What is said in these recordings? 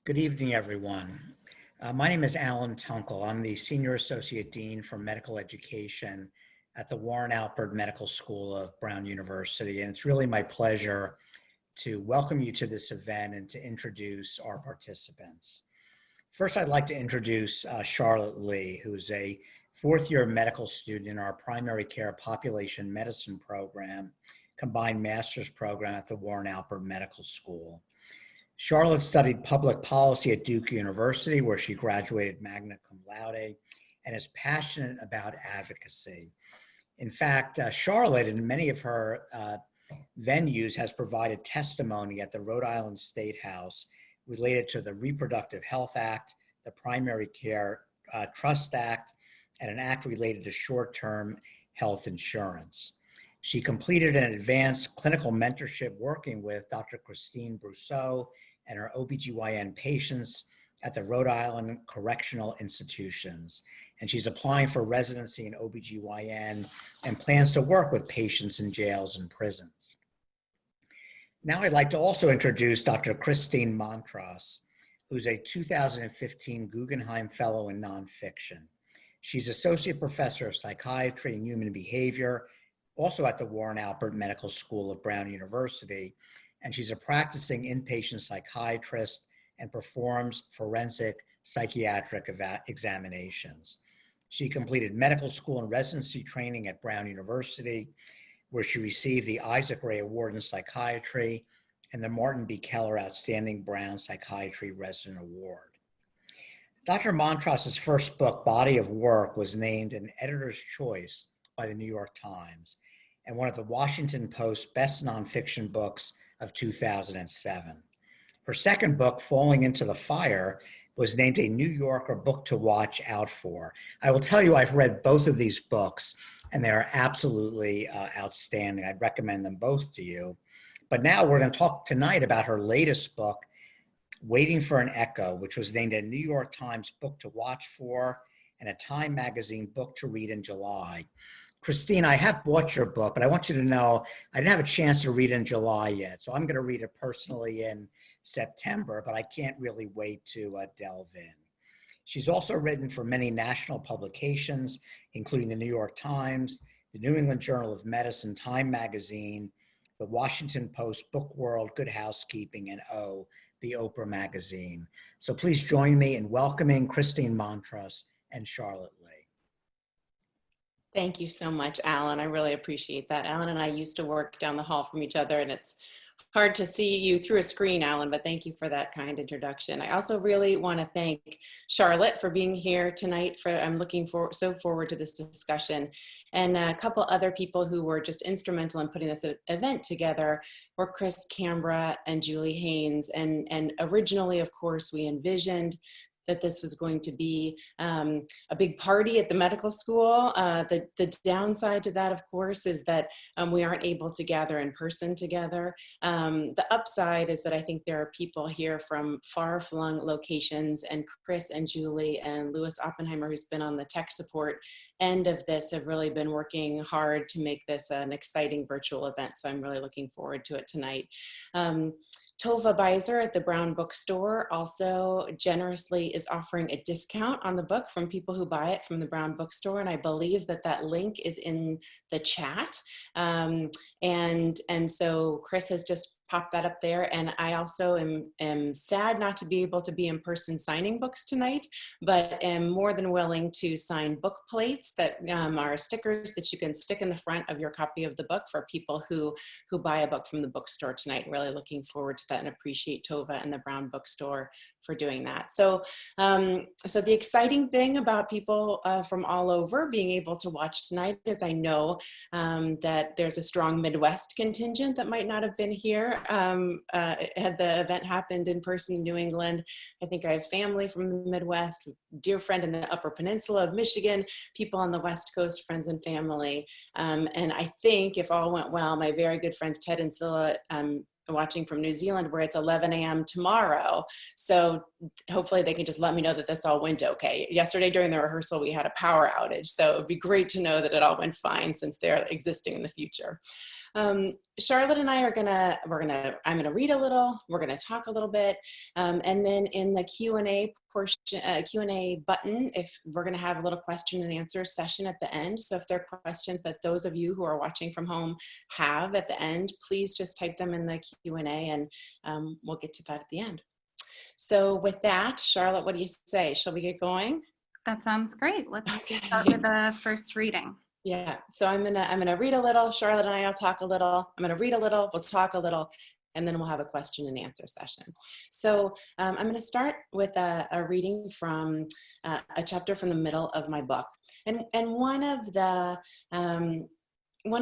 Good evening, everyone. My name is Alan Tunkel. I'm the Senior Associate Dean for Medical Education at the Warren Alpert Medical School of Brown University. And it's really my pleasure to welcome you to this event and to introduce our participants. First, I'd like to introduce Charlotte Lee, who's a fourth-year medical student in our primary care population medicine program, combined master's program at the Warren Alpert Medical School. Charlotte studied public policy at Duke University, where she graduated magna cum laude and is passionate about advocacy. In fact, Charlotte, in many of her venues, has provided testimony at the Rhode Island State House related to the Reproductive Health Act, the Primary Care Trust Act, and an act related to short-term health insurance. She completed an advanced clinical mentorship working with Dr. Christine Montross and her OBGYN patients at the Rhode Island Correctional Institutions. And she's applying for residency in OBGYN and plans to work with patients in jails and prisons. Now I'd like to also introduce Dr. Christine Montross, who's a 2015 Guggenheim Fellow in Nonfiction. She's Associate Professor of Psychiatry and Human Behavior, also at the Warren Alpert Medical School of Brown University, and she's a practicing inpatient psychiatrist and performs forensic psychiatric examinations. She completed medical school and residency training at Brown University, where she received the Isaac Ray Award in Psychiatry and the Martin B. Keller Outstanding Brown Psychiatry Resident Award. Dr. Montross's first book, Body of Work, was named an Editor's Choice by the New York Times and one of the Washington Post Best Nonfiction Books of 2007. Her second book, Falling into the Fire, was named a New Yorker book to watch out for. I will tell you, I've read both of these books and they are absolutely outstanding. I'd recommend them both to you. But now we're going to talk tonight about her latest book, Waiting for an Echo, which was named a New York Times book to watch for and a Time magazine book to read in July. Christine, I have bought your book, but I want you to know I didn't have a chance to read it in July yet. So I'm going to read it personally in September, but I can't really wait to delve in. She's also written for many national publications, including the New York Times, the New England Journal of Medicine, Time magazine, the Washington Post, Book World, Good Housekeeping, and the Oprah magazine. So please join me in welcoming Christine Montross and Charlotte Lee. Thank you so much, Alan. I really appreciate that. Alan and I used to work down the hall from each other, and it's hard to see you through a screen, Alan, but thank you for that kind introduction. I also really want to thank Charlotte for being here tonight. I'm looking so forward to this discussion. And a couple other people who were just instrumental in putting this event together were Chris Cambra and Julie Haynes. And originally, of course, we envisioned that this was going to be a big party at the medical school. The downside to that, of course, is that we aren't able to gather in person together. The upside is that I think there are people here from far-flung locations, and Chris and Julie and Louis Oppenheimer, who's been on the tech support end of this, have really been working hard to make this an exciting virtual event. So I'm really looking forward to it tonight. Tova Beiser at the Brown Bookstore also generously is offering a discount on the book from people who buy it from the Brown Bookstore. And I believe that link is in the chat. And so Chris has just popped that up there. And I also am sad not to be able to be in person signing books tonight, but am more than willing to sign book plates that are stickers that you can stick in the front of your copy of the book for people who buy a book from the bookstore tonight. Really looking forward to that and appreciate Tova and the Brown Bookstore for doing that. So, so the exciting thing about people from all over being able to watch tonight is I know that there's a strong Midwest contingent that might not have been here had the event happened in person in New England. I think I have family from the Midwest, dear friend in the Upper Peninsula of Michigan, people on the West Coast, friends and family. And I think if all went well, my very good friends Ted and Scylla watching from New Zealand, where it's 11 a.m. tomorrow. So hopefully they can just let me know that this all went okay. Yesterday during the rehearsal, we had a power outage. So it'd be great to know that it all went fine since they're existing in the future. Charlotte and I I'm gonna read a little, we're gonna talk a little bit, and then in the Q&A portion, Q&A button, if we're gonna have a little question and answer session at the end. So if there are questions that those of you who are watching from home have at the end, please just type them in the Q&A and we'll get to that at the end. So with that, Charlotte, what do you say? Shall we get going? That sounds great. Let's start with the first reading. Yeah, so I'm gonna read a little. Charlotte and I will talk a little. I'm gonna read a little. We'll talk a little, and then we'll have a question and answer session. So I'm gonna start with a reading from a chapter from the middle of my book, and one of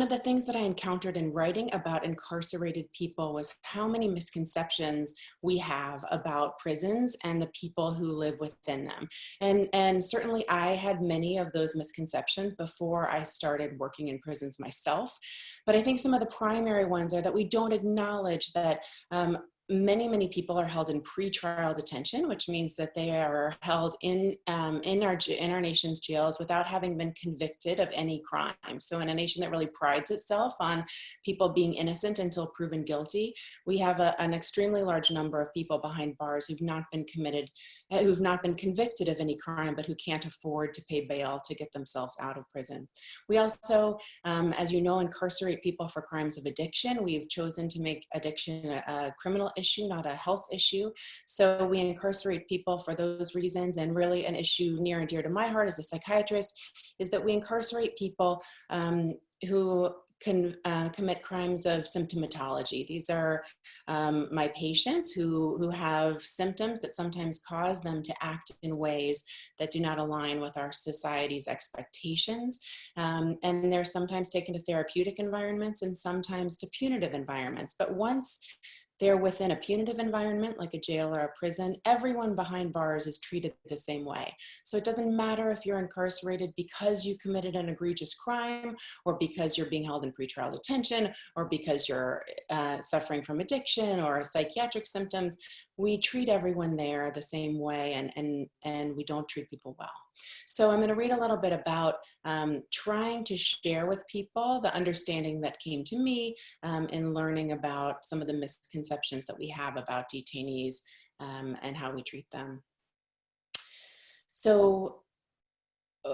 the things that I encountered in writing about incarcerated people was how many misconceptions we have about prisons and the people who live within them. And certainly I had many of those misconceptions before I started working in prisons myself. But I think some of the primary ones are that we don't acknowledge that many people are held in pretrial detention, which means that they are held in our nation's jails without having been convicted of any crime. So in a nation that really prides itself on people being innocent until proven guilty, we have an extremely large number of people behind bars who've not been convicted of any crime, but who can't afford to pay bail to get themselves out of prison. We also, as you know, incarcerate people for crimes of addiction. We've chosen to make addiction a criminal issue, not a health issue. So we incarcerate people for those reasons. And really an issue near and dear to my heart as a psychiatrist is that we incarcerate people who can commit crimes of symptomatology. These are my patients who have symptoms that sometimes cause them to act in ways that do not align with our society's expectations. And they're sometimes taken to therapeutic environments and sometimes to punitive environments. But once they're within a punitive environment like a jail or a prison, everyone behind bars is treated the same way. So it doesn't matter if you're incarcerated because you committed an egregious crime, or because you're being held in pretrial detention, or because you're suffering from addiction or psychiatric symptoms. We treat everyone there the same way, and we don't treat people well. So I'm going to read a little bit about trying to share with people the understanding that came to me in learning about some of the misconceptions that we have about detainees and how we treat them. So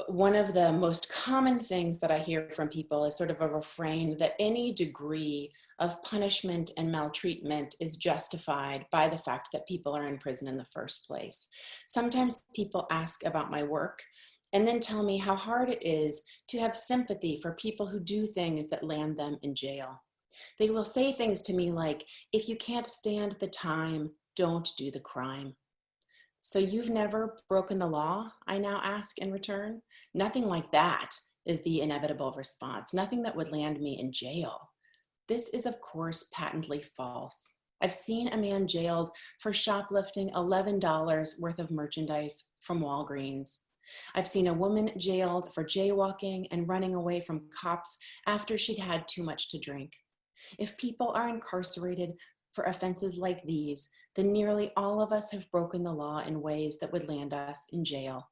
one of the most common things that I hear from people is sort of a refrain that any degree of punishment and maltreatment is justified by the fact that people are in prison in the first place. Sometimes people ask about my work and then tell me how hard it is to have sympathy for people who do things that land them in jail. They will say things to me like, if you can't stand the time, don't do the crime. So you've never broken the law, I now ask in return? Nothing like that is the inevitable response. Nothing that would land me in jail. This is, of course, patently false. I've seen a man jailed for shoplifting $11 worth of merchandise from Walgreens. I've seen a woman jailed for jaywalking and running away from cops after she'd had too much to drink. If people are incarcerated for offenses like these, then nearly all of us have broken the law in ways that would land us in jail.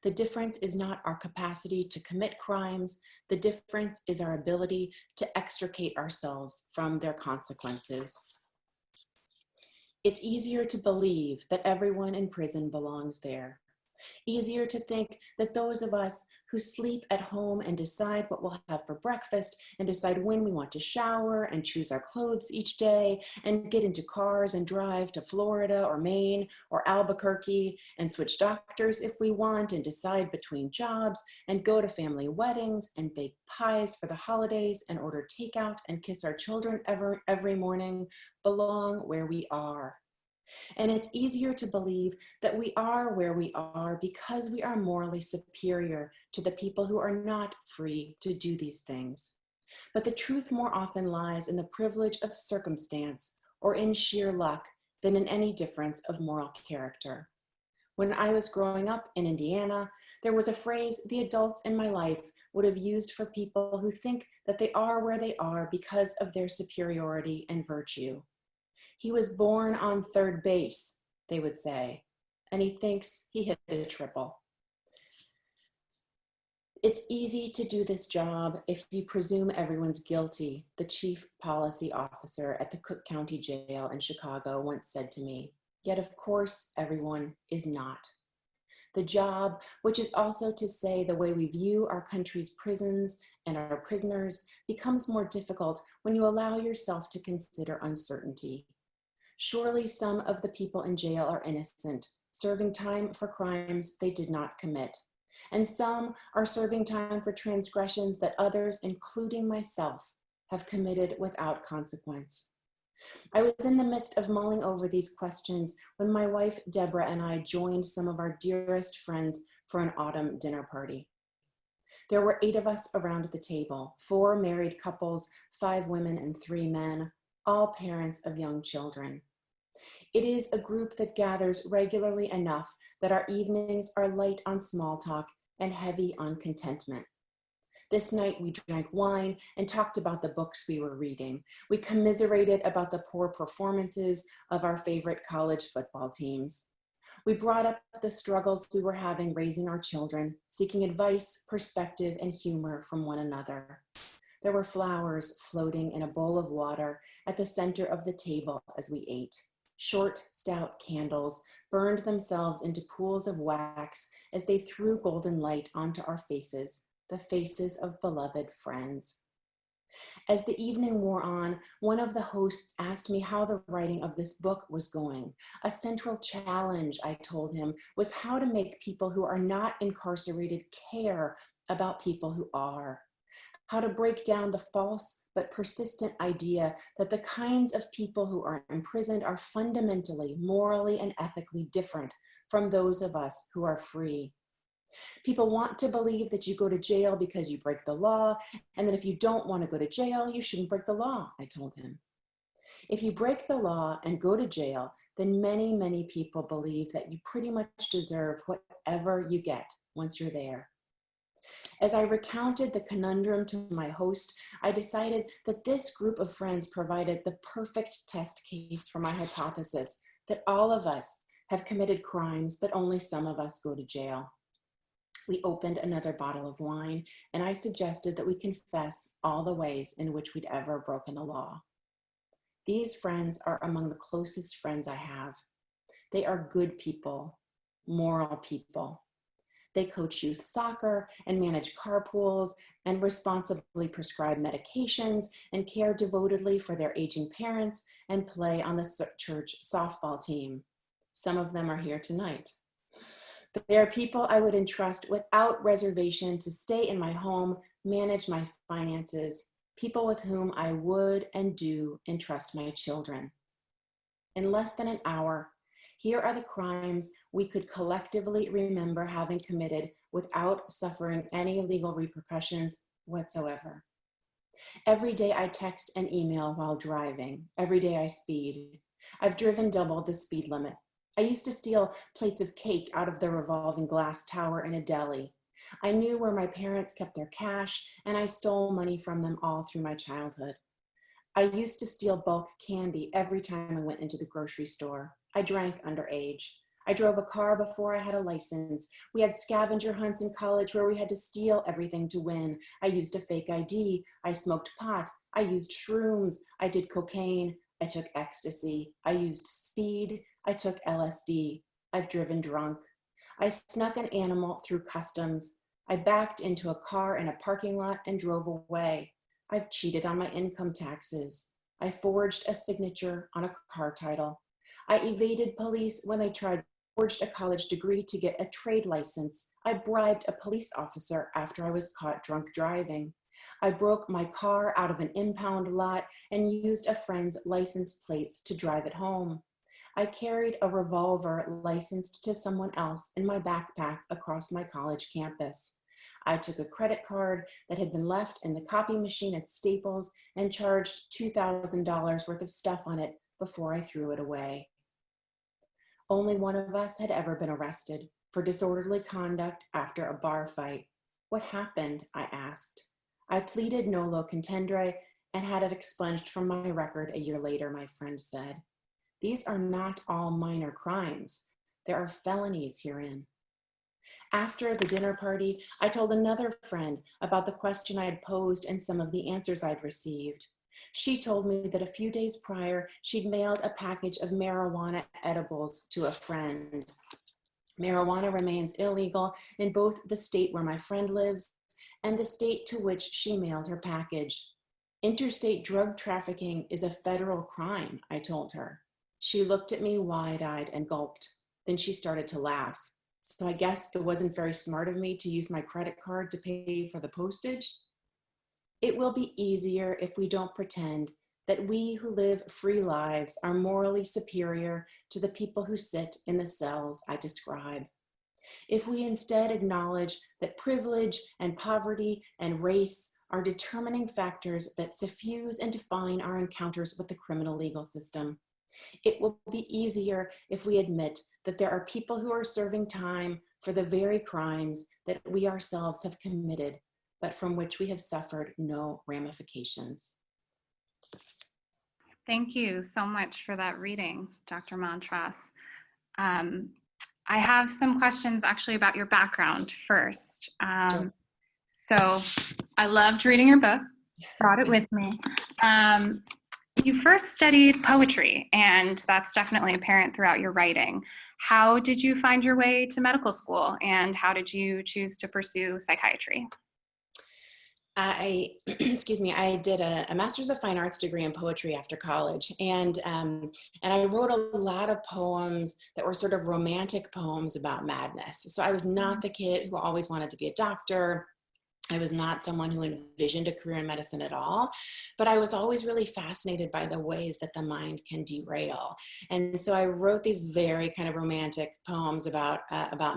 The difference is not our capacity to commit crimes. The difference is our ability to extricate ourselves from their consequences. It's easier to believe that everyone in prison belongs there. Easier to think that those of us who sleep at home and decide what we'll have for breakfast and decide when we want to shower and choose our clothes each day and get into cars and drive to Florida or Maine or Albuquerque and switch doctors if we want and decide between jobs and go to family weddings and bake pies for the holidays and order takeout and kiss our children every morning belong where we are. And it's easier to believe that we are where we are because we are morally superior to the people who are not free to do these things. But the truth more often lies in the privilege of circumstance or in sheer luck than in any difference of moral character. When I was growing up in Indiana, there was a phrase the adults in my life would have used for people who think that they are where they are because of their superiority and virtue. He was born on third base, they would say, and he thinks he hit a triple. It's easy to do this job if you presume everyone's guilty, the chief policy officer at the Cook County Jail in Chicago once said to me. Yet, of course, everyone is not. The job, which is also to say the way we view our country's prisons and our prisoners, becomes more difficult when you allow yourself to consider uncertainty. Surely some of the people in jail are innocent, serving time for crimes they did not commit. And some are serving time for transgressions that others, including myself, have committed without consequence. I was in the midst of mulling over these questions when my wife, Deborah, and I joined some of our dearest friends for an autumn dinner party. There were 8 of us around the table, 4 married couples, 5 women and 3 men, all parents of young children. It is a group that gathers regularly enough that our evenings are light on small talk and heavy on contentment. This night we drank wine and talked about the books we were reading. We commiserated about the poor performances of our favorite college football teams. We brought up the struggles we were having raising our children, seeking advice, perspective, and humor from one another. There were flowers floating in a bowl of water at the center of the table as we ate. Short, stout candles burned themselves into pools of wax as they threw golden light onto our faces, the faces of beloved friends. As the evening wore on, one of the hosts asked me how the writing of this book was going. A central challenge, I told him, was how to make people who are not incarcerated care about people who are. How to break down the false but persistent idea that the kinds of people who are imprisoned are fundamentally, morally, and ethically different from those of us who are free. People want to believe that you go to jail because you break the law, and that if you don't want to go to jail, you shouldn't break the law, I told him. If you break the law and go to jail, then many, many people believe that you pretty much deserve whatever you get once you're there. As I recounted the conundrum to my host, I decided that this group of friends provided the perfect test case for my hypothesis that all of us have committed crimes, but only some of us go to jail. We opened another bottle of wine, and I suggested that we confess all the ways in which we'd ever broken the law. These friends are among the closest friends I have. They are good people, moral people. They coach youth soccer and manage carpools and responsibly prescribe medications and care devotedly for their aging parents and play on the church softball team. Some of them are here tonight. They are people I would entrust without reservation to stay in my home, manage my finances, people with whom I would and do entrust my children. In less than an hour, here are the crimes we could collectively remember having committed without suffering any legal repercussions whatsoever. Every day I text and email while driving. Every day I speed. I've driven double the speed limit. I used to steal plates of cake out of the revolving glass tower in a deli. I knew where my parents kept their cash, and I stole money from them all through my childhood. I used to steal bulk candy every time I went into the grocery store. I drank underage. I drove a car before I had a license. We had scavenger hunts in college where we had to steal everything to win. I used a fake ID. I smoked pot. I used shrooms. I did cocaine. I took ecstasy. I used speed. I took LSD. I've driven drunk. I snuck an animal through customs. I backed into a car in a parking lot and drove away. I've cheated on my income taxes. I forged a signature on a car title. I evaded police when they forged a college degree to get a trade license. I bribed a police officer after I was caught drunk driving. I broke my car out of an impound lot and used a friend's license plates to drive it home. I carried a revolver licensed to someone else in my backpack across my college campus. I took a credit card that had been left in the copy machine at Staples and charged $2,000 worth of stuff on it before I threw it away. Only one of us had ever been arrested for disorderly conduct after a bar fight. What happened? I asked. I pleaded nolo contendere and had it expunged from my record a year later, my friend said. These are not all minor crimes. There are felonies herein. After the dinner party, I told another friend about the question I had posed and some of the answers I'd received. She told me that a few days prior, she'd mailed a package of marijuana edibles to a friend. Marijuana remains illegal in both the state where my friend lives and the state to which she mailed her package. Interstate drug trafficking is a federal crime, I told her. She looked at me wide-eyed and gulped. Then she started to laugh. So I guess it wasn't very smart of me to use my credit card to pay for the postage. It will be easier if we don't pretend that we who live free lives are morally superior to the people who sit in the cells I describe. If we instead acknowledge that privilege and poverty and race are determining factors that suffuse and define our encounters with the criminal legal system. It will be easier if we admit that there are people who are serving time for the very crimes that we ourselves have committed, but from which we have suffered no ramifications. Thank you so much for that reading, Dr. Montross. I have some questions actually about your background first. Sure. So I loved reading your book, brought it with me. You first studied poetry, and that's definitely apparent throughout your writing. How did you find your way to medical school, and how did you choose to pursue psychiatry? Excuse me, I did a Master's of Fine Arts degree in poetry after college, and I wrote a lot of poems that were sort of romantic poems about madness. So I was not the kid who always wanted to be a doctor. I was not someone who envisioned a career in medicine at all, but I was always really fascinated by the ways that the mind can derail. And so I wrote these very kind of romantic poems about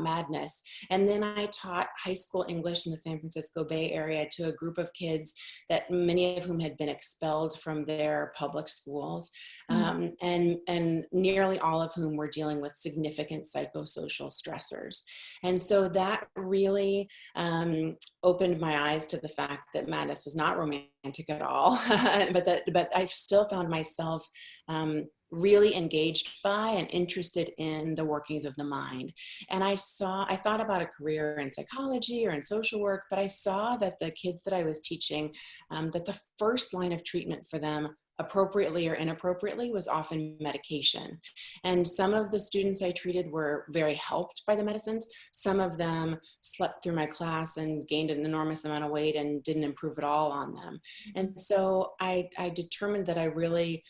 madness. And then I taught high school English in the San Francisco Bay Area to a group of kids that many of whom had been expelled from their public schools, and nearly all of whom were dealing with significant psychosocial stressors. And so that really opened my eyes to the fact that madness was not romantic at all, but I still found myself really engaged by and interested in the workings of the mind. And I thought about a career in psychology or in social work, but I saw that the kids that I was teaching, that the first line of treatment for them, appropriately or inappropriately, was often medication. And some of the students I treated were very helped by the medicines. Some of them slept through my class and gained an enormous amount of weight and didn't improve at all on them. And so I determined that I really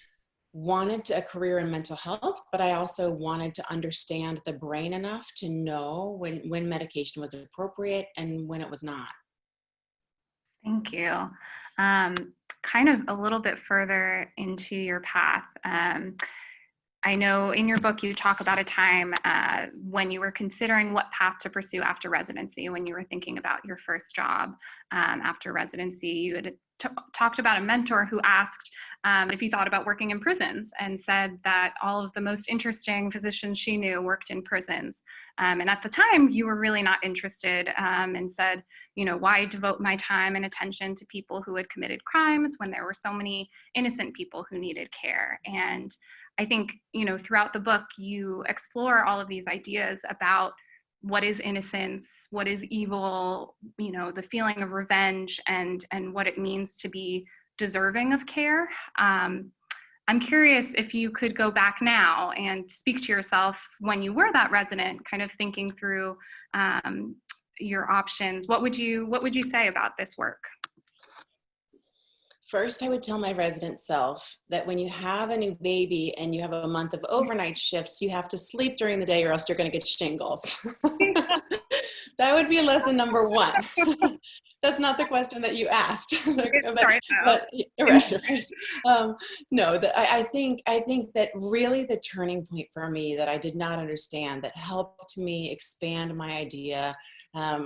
wanted a career in mental health, but I also wanted to understand the brain enough to know when medication was appropriate and when it was not. Thank you. Kind of a little bit further into your path. I know in your book you talk about a time when you were considering what path to pursue after residency, when you were thinking about your first job after residency. You had talked about a mentor who asked if you thought about working in prisons, and said that all of the most interesting physicians she knew worked in prisons. And at the time, you were really not interested, and said, why devote my time and attention to people who had committed crimes when there were so many innocent people who needed care? And I think, throughout the book, you explore all of these ideas about what is innocence, what is evil, the feeling of revenge, and what it means to be deserving of care. I'm curious if you could go back now and speak to yourself when you were that resident, kind of thinking through your options. What would you say about this work? First, I would tell my resident self that when you have a new baby and you have a month of overnight shifts, you have to sleep during the day or else you're going to get shingles. That would be lesson number one. That's not the question that you asked. Right. No, I think that really the turning point for me that I did not understand, that helped me expand my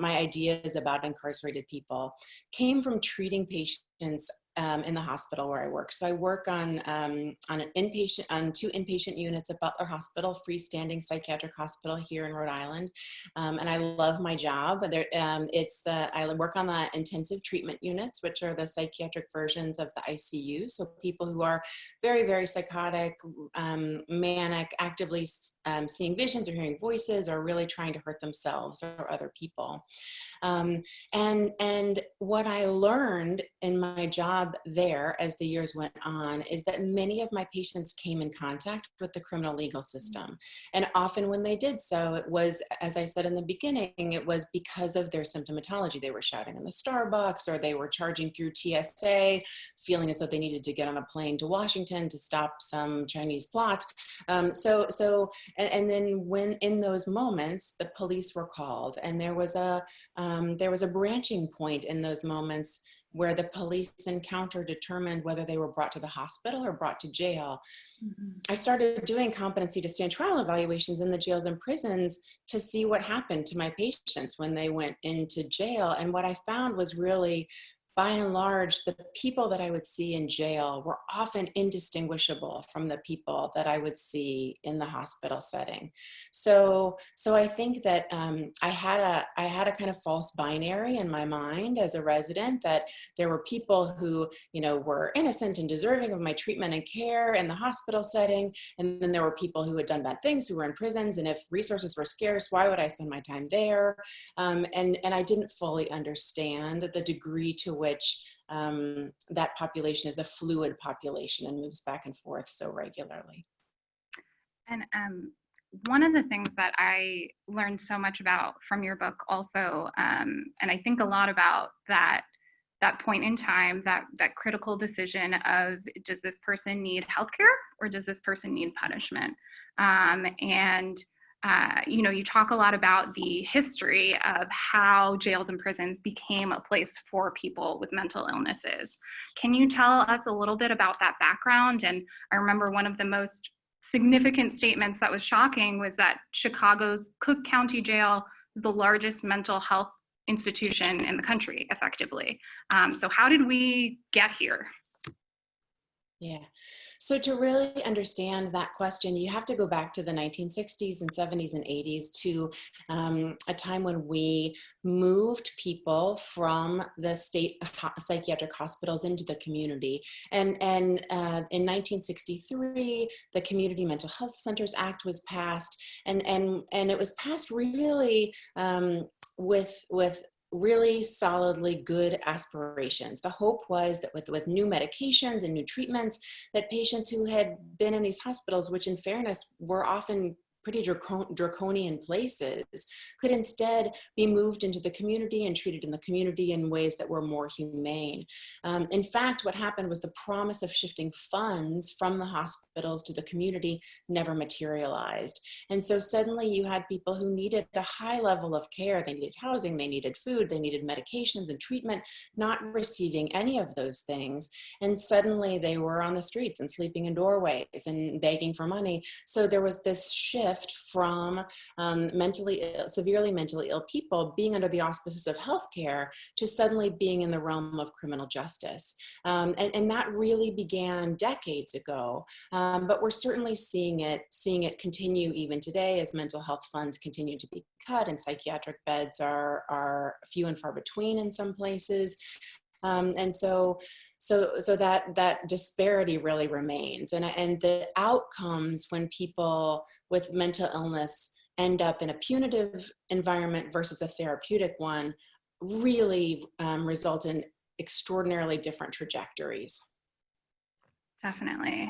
ideas about incarcerated people, came from treating patients in the hospital where I work. So I work on two inpatient units at Butler Hospital, freestanding psychiatric hospital here in Rhode Island, and I love my job. I work on the intensive treatment units, which are the psychiatric versions of the ICU. So people who are very, very psychotic, manic, actively seeing visions or hearing voices, or really trying to hurt themselves or other people. And what I learned in my job there as the years went on is that many of my patients came in contact with the criminal legal system. And often when they did so, it was, as I said in the beginning, it was because of their symptomatology. They were shouting in the Starbucks, or they were charging through TSA, feeling as though they needed to get on a plane to Washington to stop some Chinese plot. And then when in those moments, the police were called, and there was a branching point in those moments where the police encounter determined whether they were brought to the hospital or brought to jail. Mm-hmm. I started doing competency to stand trial evaluations in the jails and prisons to see what happened to my patients when they went into jail. And what I found was really, by and large, the people that I would see in jail were often indistinguishable from the people that I would see in the hospital setting. So I think that I had a kind of false binary in my mind as a resident, that there were people who, were innocent and deserving of my treatment and care in the hospital setting, and then there were people who had done bad things who were in prisons. And if resources were scarce, why would I spend my time there? And I didn't fully understand the degree to which that population is a fluid population and moves back and forth so regularly. And one of the things that I learned so much about from your book also, and I think a lot about that point in time, that critical decision of, does this person need healthcare or does this person need punishment? You talk a lot about the history of how jails and prisons became a place for people with mental illnesses. Can you tell us a little bit about that background? And I remember one of the most significant statements that was shocking was that Chicago's Cook County Jail is the largest mental health institution in the country, effectively. So how did we get here? Yeah. So to really understand that question, you have to go back to the 1960s and 70s and 80s to a time when we moved people from the state psychiatric hospitals into the community. And in 1963, the Community Mental Health Centers Act was passed, and it was passed really with really solidly good aspirations. The hope was that with new medications and new treatments, that patients who had been in these hospitals, which in fairness were often pretty draconian places, could instead be moved into the community and treated in the community in ways that were more humane. In fact, what happened was the promise of shifting funds from the hospitals to the community never materialized. And so suddenly you had people who needed a high level of care. They needed housing, they needed food, they needed medications and treatment, not receiving any of those things. And suddenly they were on the streets and sleeping in doorways and begging for money. So there was this shift from severely mentally ill people being under the auspices of healthcare to suddenly being in the realm of criminal justice. And that really began decades ago, but we're certainly seeing it continue even today as mental health funds continue to be cut and psychiatric beds are few and far between in some places. And so that disparity really remains. And the outcomes when people with mental illness end up in a punitive environment versus a therapeutic one really result in extraordinarily different trajectories. Definitely.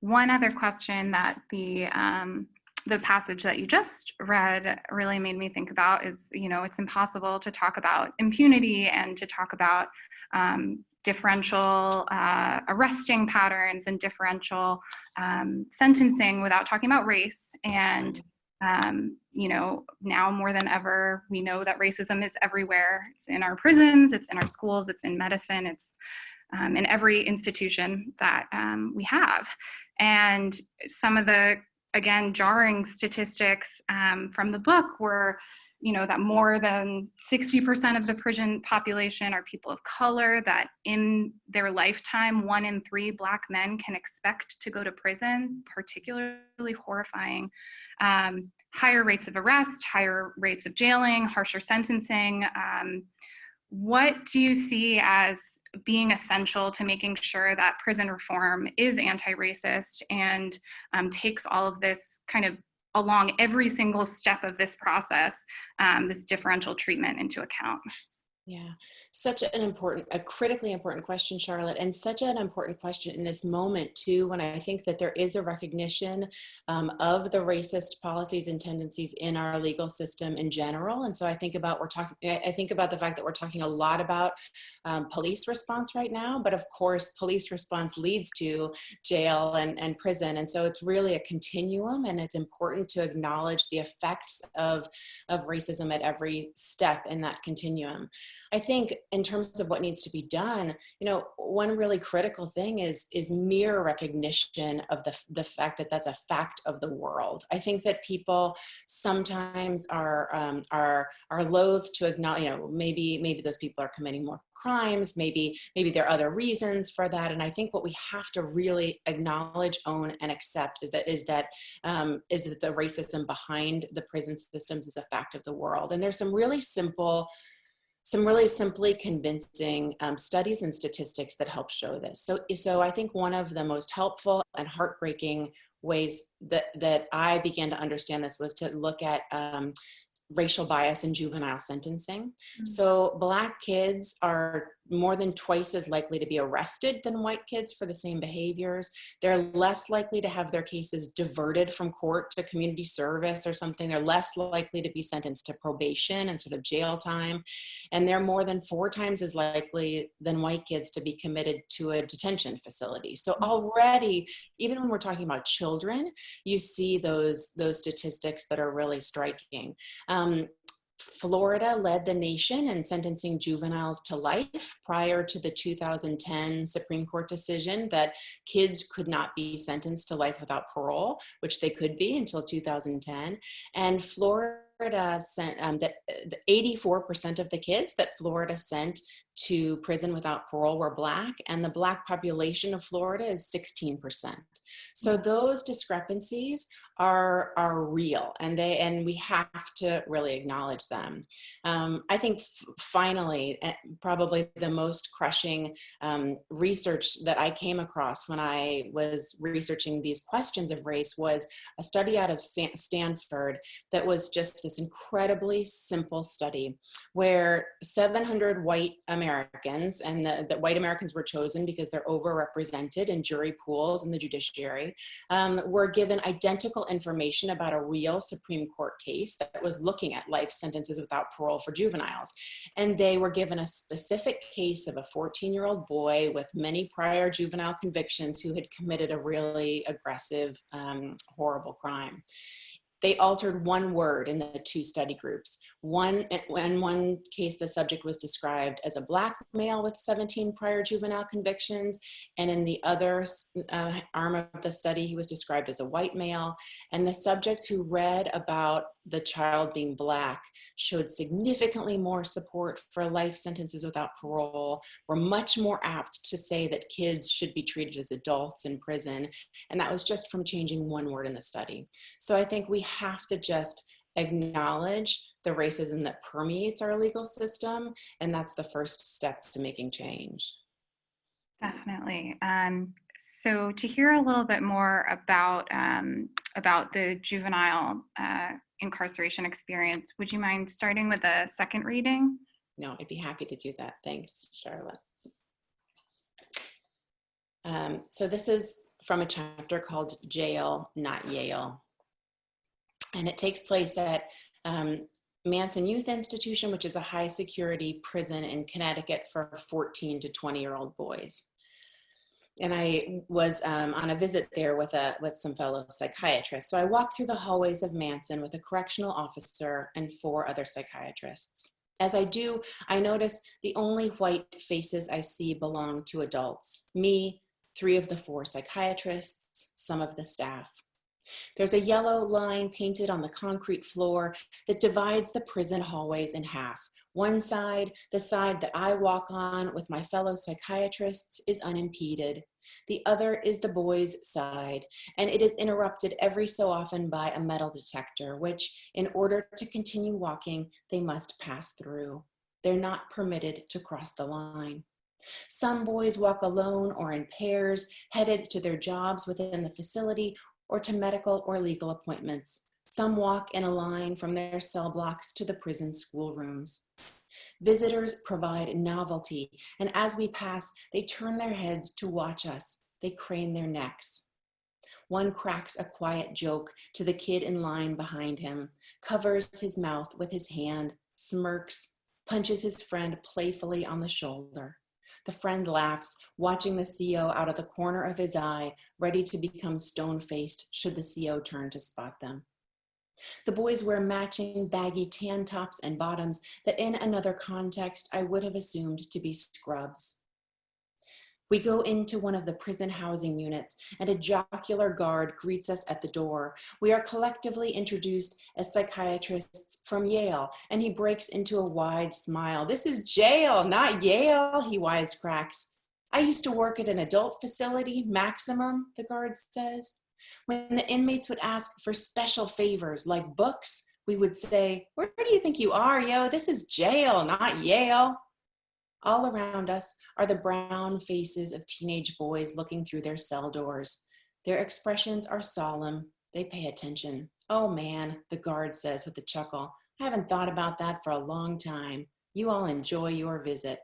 One other question that the passage that you just read really made me think about is, it's impossible to talk about impunity and to talk about differential arresting patterns and differential sentencing without talking about race. And, now more than ever, we know that racism is everywhere. It's in our prisons, it's in our schools, it's in medicine, it's in every institution that we have. And some of the, again, jarring statistics from the book were that more than 60% of the prison population are people of color, that in their lifetime, 1 in 3 Black men can expect to go to prison, particularly horrifying. Higher rates of arrest, higher rates of jailing, harsher sentencing. What do you see as being essential to making sure that prison reform is anti-racist and takes all of this kind of along every single step of this process, this differential treatment into account? Yeah, a critically important question, Charlotte, and such an important question in this moment too, when I think that there is a recognition of the racist policies and tendencies in our legal system in general. And so I think about the fact that we're talking a lot about police response right now, but of course, police response leads to jail and prison. And so it's really a continuum, and it's important to acknowledge the effects of racism at every step in that continuum. I think in terms of what needs to be done, one really critical thing is mere recognition of the fact that that's a fact of the world. I think that people sometimes are loath to acknowledge, maybe those people are committing more crimes, maybe there are other reasons for that. And I think what we have to really acknowledge, own, and accept is that the racism behind the prison systems is a fact of the world. And there's some really simply convincing studies and statistics that help show this. So I think one of the most helpful and heartbreaking ways that I began to understand this was to look at racial bias in juvenile sentencing. Mm-hmm. So Black kids are more than twice as likely to be arrested than white kids for the same behaviors. They're less likely to have their cases diverted from court to community service or something. They're less likely to be sentenced to probation instead of jail time. And they're more than 4 times as likely than white kids to be committed to a detention facility. So already, even when we're talking about children, you see those statistics that are really striking. Florida led the nation in sentencing juveniles to life prior to the 2010 Supreme Court decision that kids could not be sentenced to life without parole, which they could be until 2010. And Florida sent that 84% of the kids that Florida sent to prison without parole were Black, and the Black population of Florida is 16%. So those discrepancies are real, and we have to really acknowledge them. I think finally, probably the most crushing research that I came across when I was researching these questions of race was a study out of Stanford that was just this incredibly simple study where 700 white Americans, and the white Americans were chosen because they're overrepresented in jury pools in the judiciary, were given identical information about a real Supreme Court case that was looking at life sentences without parole for juveniles. And they were given a specific case of a 14-year-old boy with many prior juvenile convictions who had committed a really aggressive, horrible crime. They altered one word in the 2 study groups. In one case, the subject was described as a Black male with 17 prior juvenile convictions. And in the other arm of the study, he was described as a white male. And the subjects who read about the child being Black showed significantly more support for life sentences without parole, were much more apt to say that kids should be treated as adults in prison. And that was just from changing one word in the study. So I think we have to just acknowledge the racism that permeates our legal system, and that's the first step to making change. Definitely. So to hear a little bit more about the juvenile incarceration experience, would you mind starting with a second reading? No, I'd be happy to do that. Thanks, Charlotte. So this is from a chapter called Jail, Not Yale. And it takes place at Manson Youth Institution, which is a high security prison in Connecticut for 14 to 20-year-old boys. And I was on a visit there with some fellow psychiatrists. So I walked through the hallways of Manson with a correctional officer and 4 other psychiatrists. As I do, I notice the only white faces I see belong to adults. Me, 3 of the 4 psychiatrists, some of the staff. There's a yellow line painted on the concrete floor that divides the prison hallways in half. One side, the side that I walk on with my fellow psychiatrists, is unimpeded. The other is the boys' side, and it is interrupted every so often by a metal detector, which, in order to continue walking, they must pass through. They're not permitted to cross the line. Some boys walk alone or in pairs, headed to their jobs within the facility or to medical or legal appointments. Some walk in a line from their cell blocks to the prison schoolrooms. Visitors provide novelty, and as we pass, they turn their heads to watch us. They crane their necks. One cracks a quiet joke to the kid in line behind him, covers his mouth with his hand, smirks, punches his friend playfully on the shoulder. The friend laughs, watching the CO out of the corner of his eye, ready to become stone-faced should the CO turn to spot them. The boys wear matching baggy tan tops and bottoms that in another context I would have assumed to be scrubs. We go into one of the prison housing units and a jocular guard greets us at the door. We are collectively introduced as psychiatrists from Yale, and he breaks into a wide smile. "This is jail, not Yale," he wisecracks. "I used to work at an adult facility, Maximum," the guard says. When the inmates would ask for special favors like books, we would say, "Where do you think you are, yo? This is jail, not Yale." All around us are the brown faces of teenage boys looking through their cell doors. Their expressions are solemn. They pay attention. "Oh man," the guard says with a chuckle, "I haven't thought about that for a long time. You all enjoy your visit."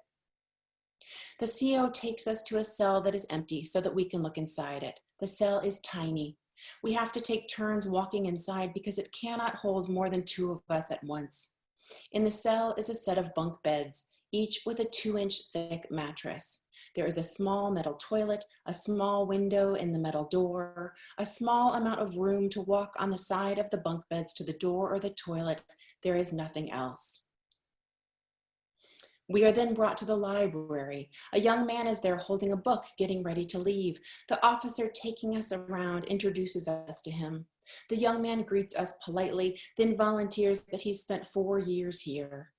The CO takes us to a cell that is empty so that we can look inside it. The cell is tiny. We have to take turns walking inside because it cannot hold more than 2 of us at once. In the cell is a set of bunk beds, each with a 2-inch thick mattress. There is a small metal toilet, a small window in the metal door, a small amount of room to walk on the side of the bunk beds to the door or the toilet. There is nothing else. We are then brought to the library. A young man is there holding a book, getting ready to leave. The officer taking us around introduces us to him. The young man greets us politely, then volunteers that he's spent 4 years here.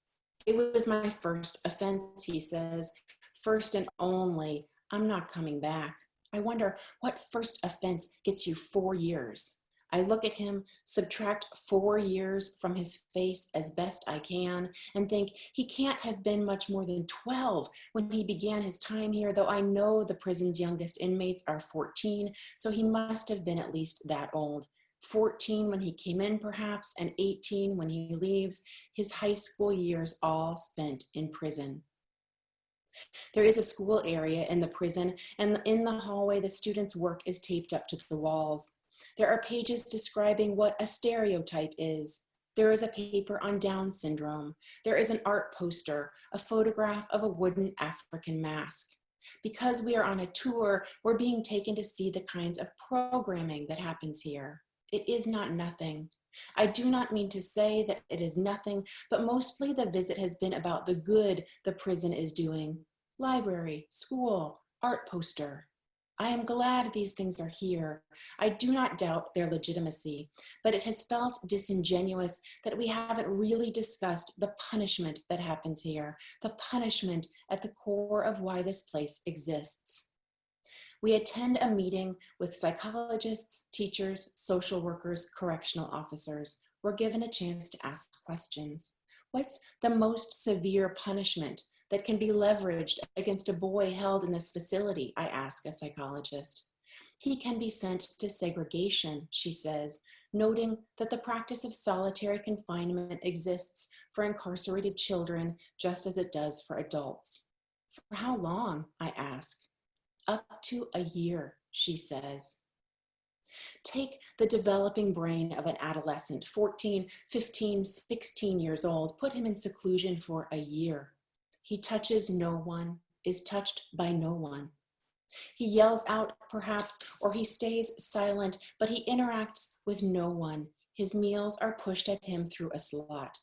"It was my first offense," he says. "First and only. I'm not coming back." I wonder what first offense gets you 4 years. I look at him, subtract 4 years from his face as best I can, and think he can't have been much more than 12 when he began his time here, though I know the prison's youngest inmates are 14, so he must have been at least that old. 14 when he came in, perhaps, and 18 when he leaves, his high school years all spent in prison. There is a school area in the prison, and in the hallway, the students' work is taped up to the walls. There are pages describing what a stereotype is. There is a paper on Down syndrome. There is an art poster, a photograph of a wooden African mask. Because we are on a tour, we're being taken to see the kinds of programming that happens here. It is not nothing. I do not mean to say that it is nothing, but mostly the visit has been about the good the prison is doing. Library, school, art poster. I am glad these things are here. I do not doubt their legitimacy, but it has felt disingenuous that we haven't really discussed the punishment that happens here, the punishment at the core of why this place exists. We attend a meeting with psychologists, teachers, social workers, correctional officers. We're given a chance to ask questions. What's the most severe punishment that can be leveraged against a boy held in this facility? I ask a psychologist. He can be sent to segregation, she says, noting that the practice of solitary confinement exists for incarcerated children just as it does for adults. For how long? I ask. Up to a year, she says. Take the developing brain of an adolescent, 14, 15, 16 years old, put him in seclusion for a year. He touches no one, is touched by no one. He yells out, perhaps, or he stays silent, but he interacts with no one. His meals are pushed at him through a slot.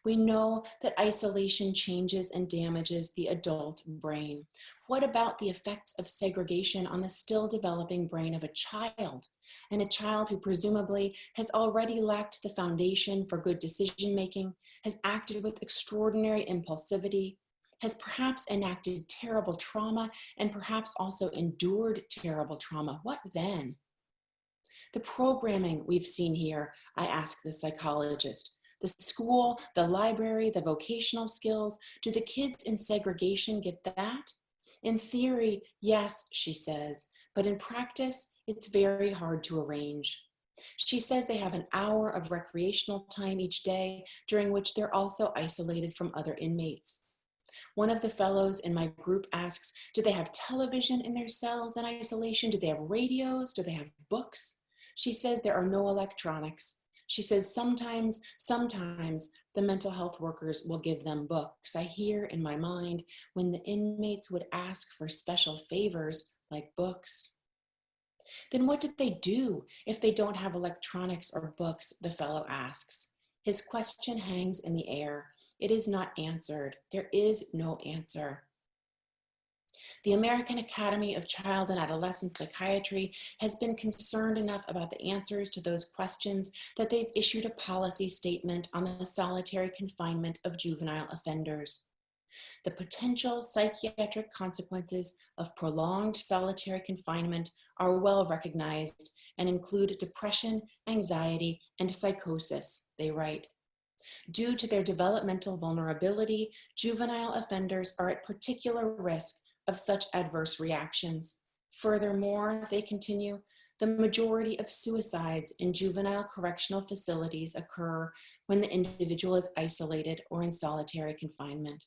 We know that isolation changes and damages the adult brain. What about the effects of segregation on the still developing brain of a child? And a child who presumably has already lacked the foundation for good decision-making, has acted with extraordinary impulsivity, has perhaps enacted terrible trauma, and perhaps also endured terrible trauma. What then? The programming we've seen here, I ask the psychologist. The school, the library, the vocational skills, do the kids in segregation get that? In theory, yes, she says, but in practice, it's very hard to arrange. She says they have an hour of recreational time each day, during which they're also isolated from other inmates. One of the fellows in my group asks, do they have television in their cells in isolation? Do they have radios? Do they have books? She says there are no electronics. She says sometimes the mental health workers will give them books. I hear in my mind when the inmates would ask for special favors like books. Then what did they do if they don't have electronics or books, the fellow asks. His question hangs in the air. It is not answered. There is no answer. The American Academy of Child and Adolescent Psychiatry has been concerned enough about the answers to those questions that they've issued a policy statement on the solitary confinement of juvenile offenders. The potential psychiatric consequences of prolonged solitary confinement are well recognized and include depression, anxiety, and psychosis, they write. Due to their developmental vulnerability, juvenile offenders are at particular risk of such adverse reactions. Furthermore, they continue, the majority of suicides in juvenile correctional facilities occur when the individual is isolated or in solitary confinement.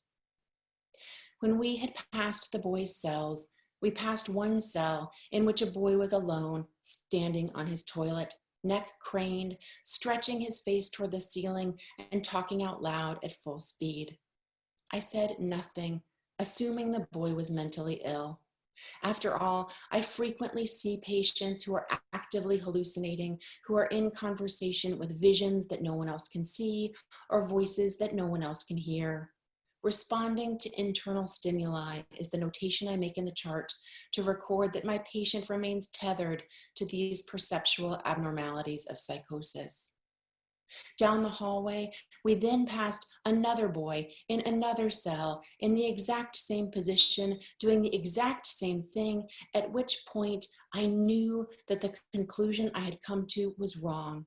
When we had passed the boys' cells, we passed one cell in which a boy was alone, standing on his toilet, neck craned, stretching his face toward the ceiling and talking out loud at full speed. I said nothing, assuming the boy was mentally ill. After all, I frequently see patients who are actively hallucinating, who are in conversation with visions that no one else can see or voices that no one else can hear. Responding to internal stimuli is the notation I make in the chart to record that my patient remains tethered to these perceptual abnormalities of psychosis. Down the hallway, we then passed another boy in another cell in the exact same position, doing the exact same thing, at which point I knew that the conclusion I had come to was wrong.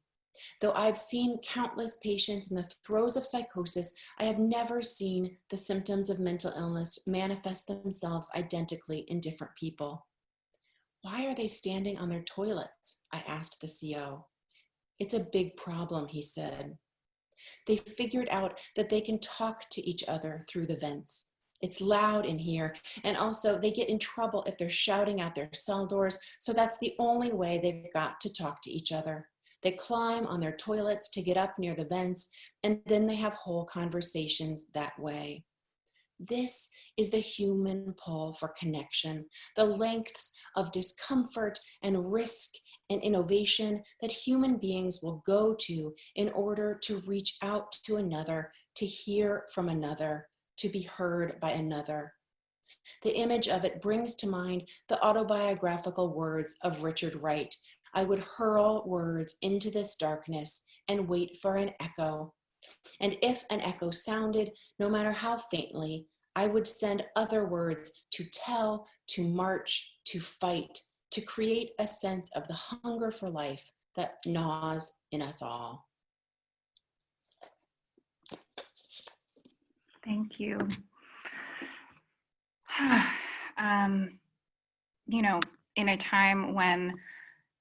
Though I've seen countless patients in the throes of psychosis, I have never seen the symptoms of mental illness manifest themselves identically in different people. Why are they standing on their toilets? I asked the CO. It's a big problem, he said. They figured out that they can talk to each other through the vents. It's loud in here, and also they get in trouble if they're shouting out their cell doors, so that's the only way they've got to talk to each other. They climb on their toilets to get up near the vents, and then they have whole conversations that way. This is the human pull for connection, the lengths of discomfort and risk and innovation that human beings will go to in order to reach out to another, to hear from another, to be heard by another. The image of it brings to mind the autobiographical words of Richard Wright. I would hurl words into this darkness and wait for an echo. And if an echo sounded, no matter how faintly, I would send other words to tell, to march, to fight, to create a sense of the hunger for life that gnaws in us all. Thank you. You know, in a time when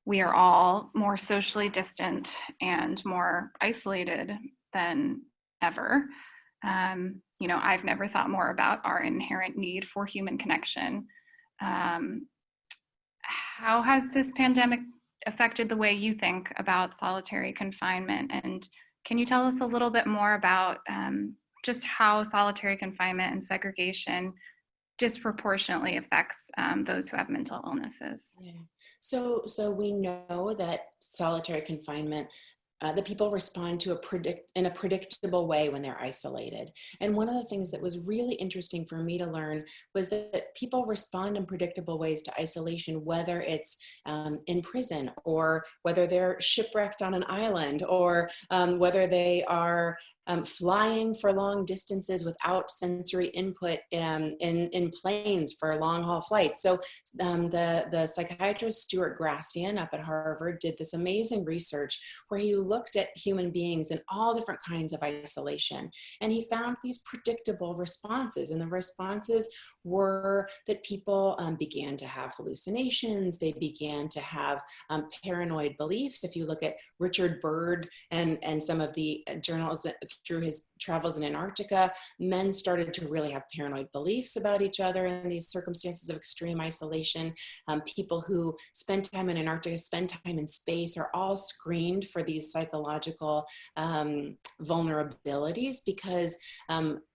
we are all more socially distant and more isolated than ever, you know, I've never thought more about our inherent need for human connection. How has this pandemic affected the way you think about solitary confinement? And can you tell us a little bit more about just how solitary confinement and segregation disproportionately affects those who have mental illnesses? Yeah. So we know that solitary confinement that people respond to in a predictable way when they're isolated. And one of the things that was really interesting for me to learn was that people respond in predictable ways to isolation, whether it's in prison, or whether they're shipwrecked on an island, or whether they are flying for long distances without sensory input in planes for long haul flights. So the psychiatrist Stuart Grastian up at Harvard did this amazing research where he looked at human beings in all different kinds of isolation. And he found these predictable responses. And the responses were that people began to have hallucinations. They began to have paranoid beliefs. If you look at Richard Byrd and some of the journals that, through his travels in Antarctica, men started to really have paranoid beliefs about each other in these circumstances of extreme isolation. People who spend time in Antarctica, spend time in space, are all screened for these psychological vulnerabilities because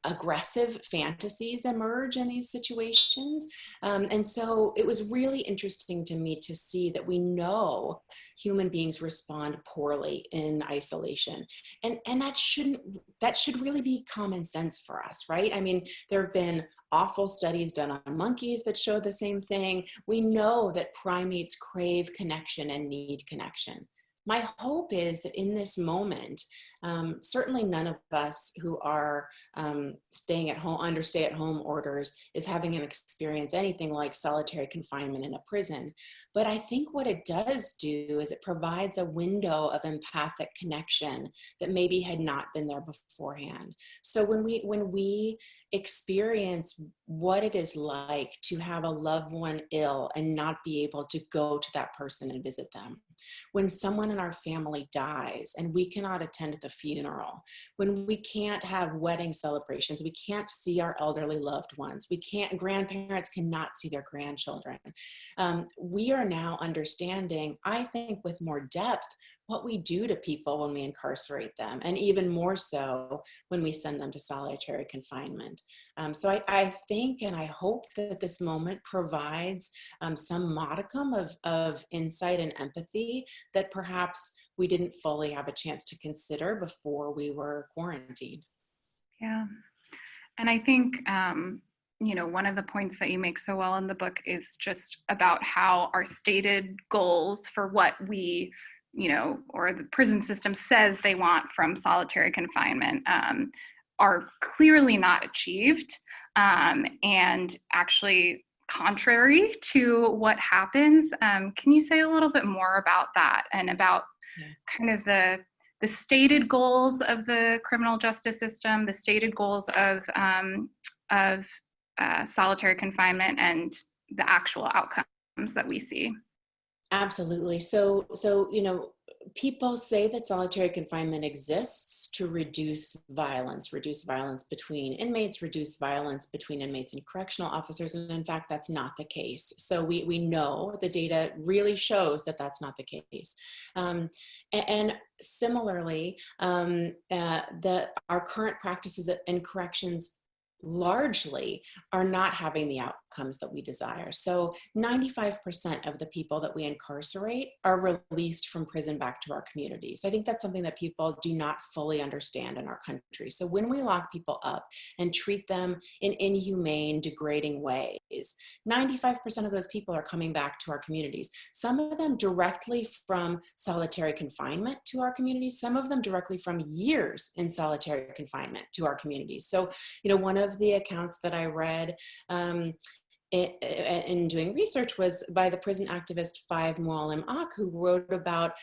aggressive fantasies emerge in these situations. And so it was really interesting to me to see that we know human beings respond poorly in isolation. And that should really be common sense for us, right? I mean, there have been awful studies done on monkeys that show the same thing. We know that primates crave connection and need connection. My hope is that in this moment, certainly none of us who are staying at home under stay-at-home orders is having an experience anything like solitary confinement in a prison. But I think what it does do is it provides a window of empathic connection that maybe had not been there beforehand. So when we experience what it is like to have a loved one ill and not be able to go to that person and visit them, when someone in our family dies and we cannot attend the funeral, when we can't have wedding celebrations, we can't see our elderly loved ones, grandparents cannot see their grandchildren, we are now understanding, I think, with more depth, what we do to people when we incarcerate them, and even more so when we send them to solitary confinement. So I think and I hope that this moment provides some modicum of insight and empathy that perhaps we didn't fully have a chance to consider before we were quarantined. Yeah. And I think, one of the points that you make so well in the book is just about how our stated goals for what we, or the prison system says they want from solitary confinement are clearly not achieved, and actually contrary to what happens. Can you say a little bit more about that and about kind of the stated goals of the criminal justice system, the stated goals of solitary confinement, and the actual outcomes that we see? Absolutely. So, people say that solitary confinement exists to reduce violence between inmates, reduce violence between inmates and correctional officers. And in fact, that's not the case. So we know the data really shows that that's not the case. And similarly, our current practices in corrections largely are not having the outcomes that we desire. So 95% of the people that we incarcerate are released from prison back to our communities. I think that's something that people do not fully understand in our country. So when we lock people up and treat them in inhumane, degrading ways, 95% of those people are coming back to our communities. Some of them directly from solitary confinement to our communities, some of them directly from years in solitary confinement to our communities. So, one of the accounts that I read in doing research was by the prison activist Five Mualim Ak, who wrote about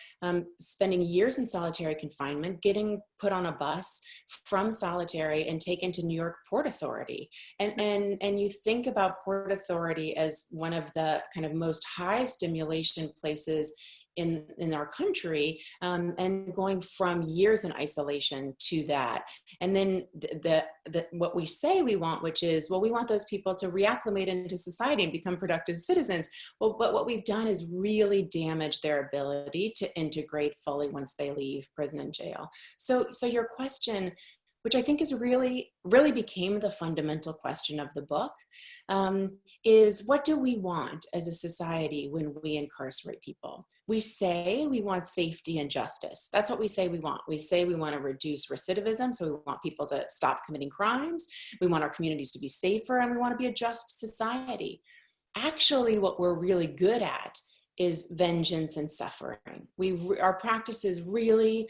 spending years in solitary confinement, getting put on a bus from solitary and taken to New York Port Authority. And you think about Port Authority as one of the kind of most high stimulation places in our country, and going from years in isolation to that. And then what we say we want, which is, well, we want those people to reacclimate into society and become productive citizens. Well, but what we've done is really damage their ability to integrate fully once they leave prison and jail. So your question, which I think is really became the fundamental question of the book, is what do we want as a society when we incarcerate people? We say we want safety and justice. That's what we say we want. We say we want to reduce recidivism, so we want people to stop committing crimes. We want our communities to be safer, and we want to be a just society. Actually, what we're really good at is vengeance and suffering. Our practices really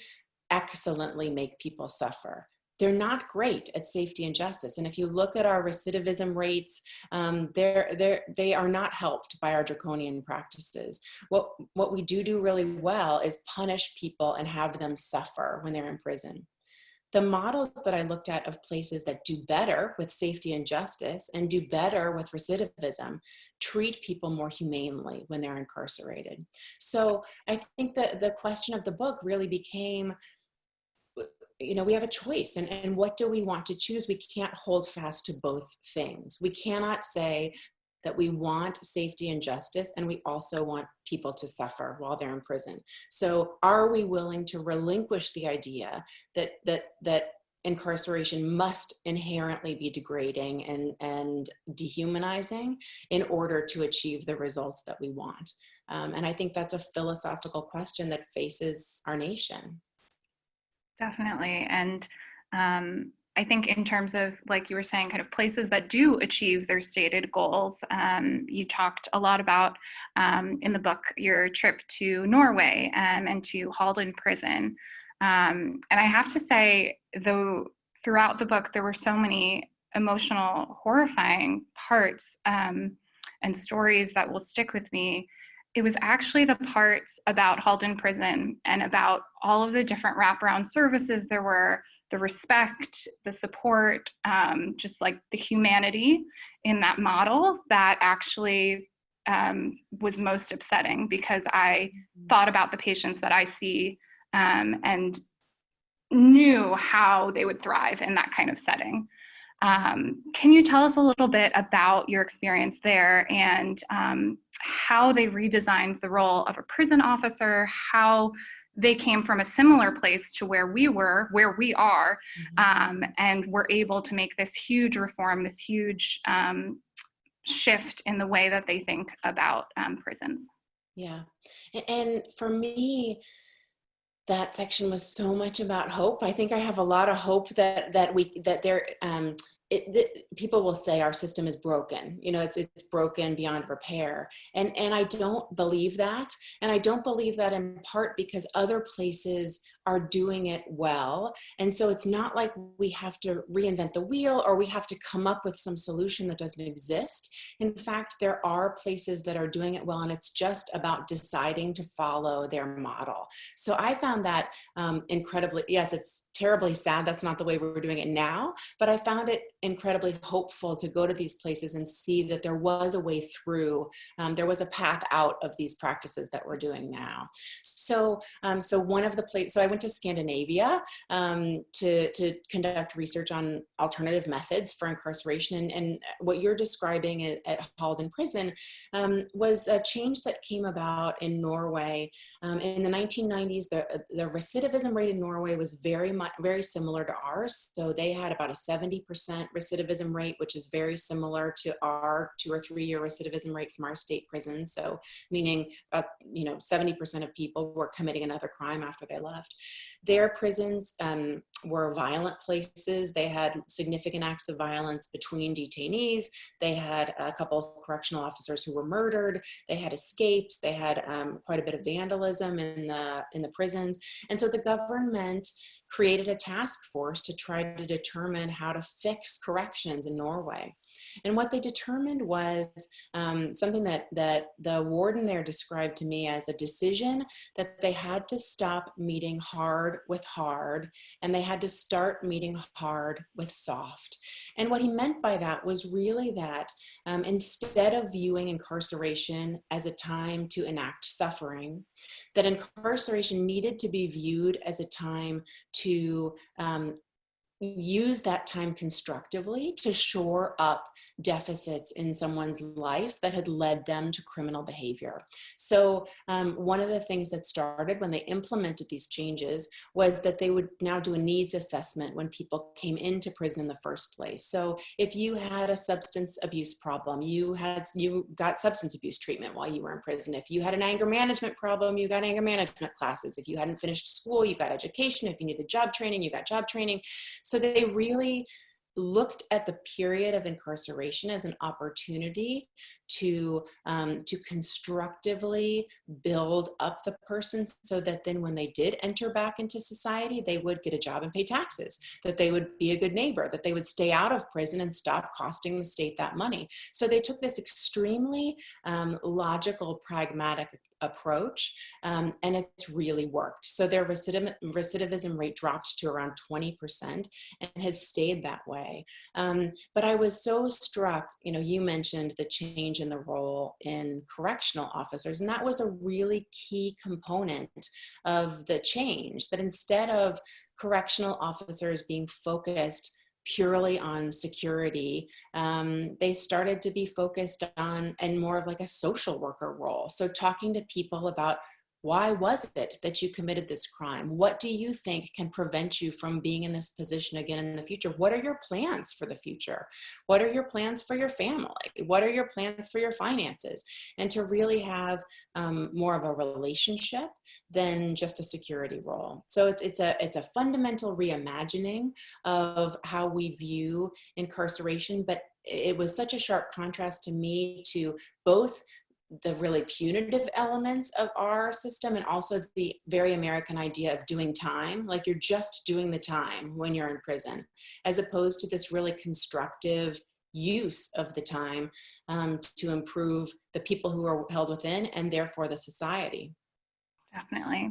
excellently make people suffer. They're not great at safety and justice. And if you look at our recidivism rates, they are not helped by our draconian practices. What we do really well is punish people and have them suffer when they're in prison. The models that I looked at of places that do better with safety and justice and do better with recidivism treat people more humanely when they're incarcerated. So I think that the question of the book really became, we have a choice, and what do we want to choose? We can't hold fast to both things. We cannot say that we want safety and justice, and we also want people to suffer while they're in prison. So are we willing to relinquish the idea that incarceration must inherently be degrading and dehumanizing in order to achieve the results that we want? And I think that's a philosophical question that faces our nation. Definitely. And I think in terms of, like you were saying, kind of places that do achieve their stated goals, you talked a lot about in the book your trip to Norway and to Halden Prison. And I have to say, though, throughout the book, there were so many emotional, horrifying parts and stories that will stick with me. It was actually the parts about Halden Prison and about all of the different wraparound services there were, the respect, the support, just like the humanity in that model that actually was most upsetting, because I thought about the patients that I see and knew how they would thrive in that kind of setting. Can you tell us a little bit about your experience there and how they redesigned the role of a prison officer, how they came from a similar place to where we are, and were able to make this huge reform, this huge shift in the way that they think about prisons? Yeah. And for me, that section was so much about hope. I think I have a lot of hope that people will say our system is broken. It's broken beyond repair. And I don't believe that. And I don't believe that in part because other places are doing it well. And so it's not like we have to reinvent the wheel or we have to come up with some solution that doesn't exist. In fact, there are places that are doing it well, and it's just about deciding to follow their model. So I found that incredibly, yes, it's terribly sad that's not the way we're doing it now, but I found it incredibly hopeful to go to these places and see that there was a way through, there was a path out of these practices that we're doing now. So one of the places, so I went to Scandinavia to conduct research on alternative methods for incarceration, and what you're describing at Halden Prison was a change that came about in Norway in the 1990s. The recidivism rate in Norway was very similar to ours. So they had about a 70% recidivism rate, which is very similar to our 2 or 3 year recidivism rate from our state prisons. So meaning 70% of people were committing another crime after they left. Their prisons were violent places. They had significant acts of violence between detainees. They had a couple of correctional officers who were murdered. They had escapes. They had quite a bit of vandalism in the prisons. And so the government created a task force to try to determine how to fix corrections in Norway. And what they determined was something that the warden there described to me as a decision that they had to stop meeting hard with hard, and they had to start meeting hard with soft. And what he meant by that was really that instead of viewing incarceration as a time to enact suffering, that incarceration needed to be viewed as a time to use that time constructively to shore up deficits in someone's life that had led them to criminal behavior. So one of the things that started when they implemented these changes was that they would now do a needs assessment when people came into prison in the first place. So if you had a substance abuse problem, you got substance abuse treatment while you were in prison. If you had an anger management problem, you got anger management classes. If you hadn't finished school, you got education. If you needed job training, you got job training. So they really looked at the period of incarceration as an opportunity to constructively build up the person so that then when they did enter back into society, they would get a job and pay taxes, that they would be a good neighbor, that they would stay out of prison and stop costing the state that money. So they took this extremely logical, pragmatic approach, and it's really worked. So their recidivism rate dropped to around 20% and has stayed that way. But I was so struck, you mentioned the change in the role in correctional officers, and that was a really key component of the change, that instead of correctional officers being focused purely on security, they started to be focused on and more of like a social worker role. So talking to people about, why was it that you committed this crime? What do you think can prevent you from being in this position again in the future? What are your plans for the future? What are your plans for your family? What are your plans for your finances? And to really have more of a relationship than just a security role. So it's a fundamental reimagining of how we view incarceration, but it was such a sharp contrast to me to both the really punitive elements of our system and also the very American idea of doing time, like you're just doing the time when you're in prison, as opposed to this really constructive use of the time to improve the people who are held within and therefore the society. Definitely.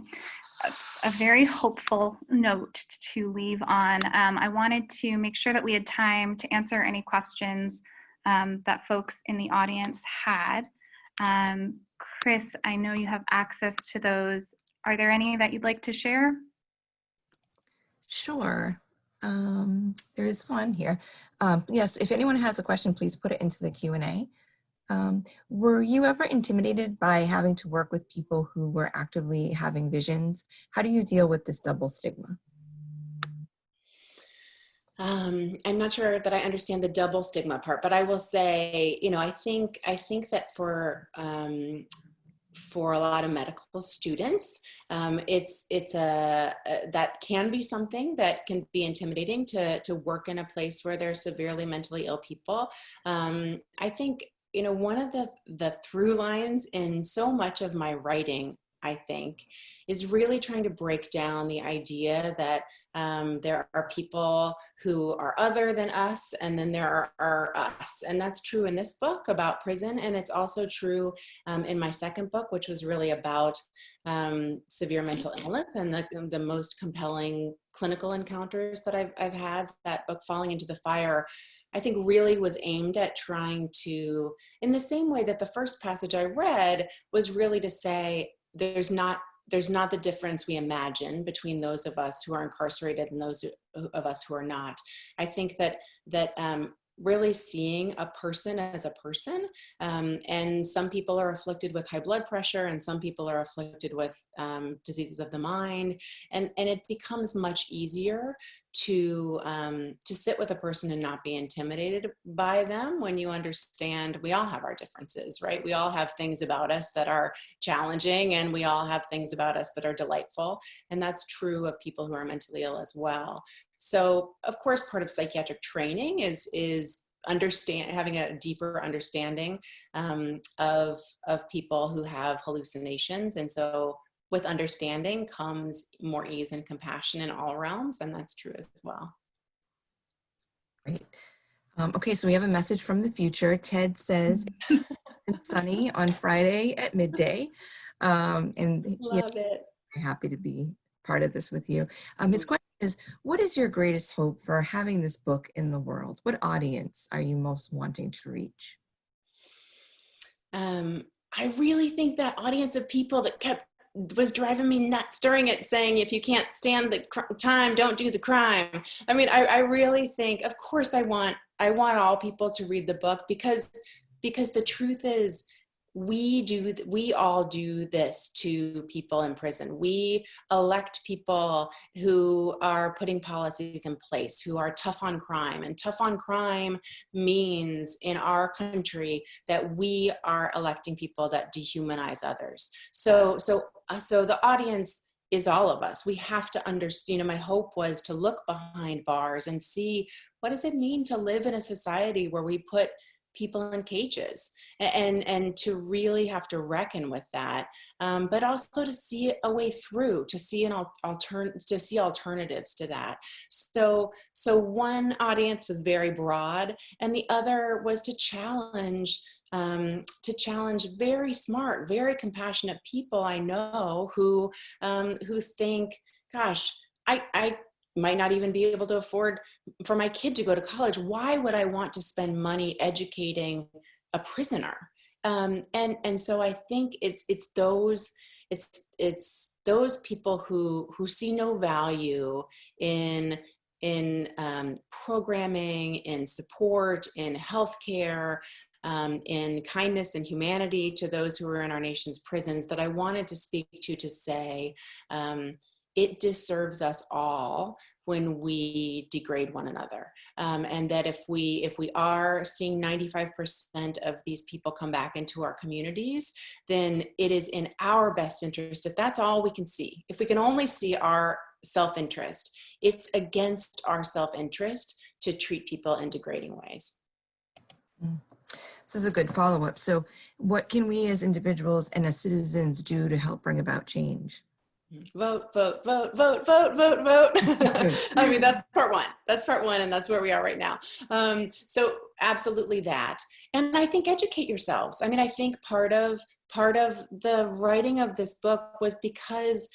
That's a very hopeful note to leave on. I wanted to make sure that we had time to answer any questions that folks in the audience had. Chris, I know you have access to those. Are there any that you'd like to share? Sure. There is one here. Yes, if anyone has a question, please put it into the Q&A. Were you ever intimidated by having to work with people who were actively having visions? How do you deal with this double stigma? I'm not sure that I understand the double stigma part, but I will say, I think that for a lot of medical students, that can be something that can be intimidating to work in a place where there's severely mentally ill people. I think, one of the through lines in so much of my writing, I think, is really trying to break down the idea that there are people who are other than us, and then there are us. And that's true in this book about prison, and it's also true in my second book, which was really about severe mental illness and the most compelling clinical encounters that I've had. That book, Falling into the Fire, I think really was aimed at trying to, in the same way that the first passage I read was really to say, there's not the difference we imagine between those of us who are incarcerated and those of us who are not. I think that really seeing a person as a person, and some people are afflicted with high blood pressure, and some people are afflicted with diseases of the mind, and it becomes much easier to sit with a person and not be intimidated by them when you understand we all have our differences, right? We all have things about us that are challenging, and we all have things about us that are delightful, and that's true of people who are mentally ill as well. So, of course, part of psychiatric training is having a deeper understanding of people who have hallucinations, and so with understanding comes more ease and compassion in all realms, and that's true as well. Great. Okay, so we have a message from the future. Ted says, it's sunny on Friday at midday. And Love it. Happy to be part of this with you. His question is, what is your greatest hope for having this book in the world? What audience are you most wanting to reach? I really think that audience of people that kept was driving me nuts during it, saying, if you can't stand the time, don't do the crime. I mean, I really think, of course, I want all people to read the book, because the truth is, we all do this to people in prison. We elect people who are putting policies in place, who are tough on crime. And tough on crime means, in our country, that we are electing people that dehumanize others. So the audience is all of us. We have to understand. My hope was to look behind bars and see, what does it mean to live in a society where we put people in cages, and to really have to reckon with that, but also to see a way through, to see alternatives to that. So one audience was very broad, and the other was to challenge very smart, very compassionate people I know who think, gosh, I might not even be able to afford for my kid to go to college. Why would I want to spend money educating a prisoner? And so I think it's those people who see no value in programming, in support, in healthcare, in kindness and humanity to those who are in our nation's prisons, that I wanted to speak to say, it deserves us all when we degrade one another. And that if we are seeing 95% of these people come back into our communities, then it is in our best interest, if that's all we can see, if we can only see our self-interest, it's against our self-interest to treat people in degrading ways. This is a good follow-up. So what can we as individuals and as citizens do to help bring about change? Vote, vote, vote, vote, vote, vote, vote. I mean, that's part one. That's part one, and that's where we are right now. So absolutely that. And I think educate yourselves. I mean, I think part of the writing of this book was because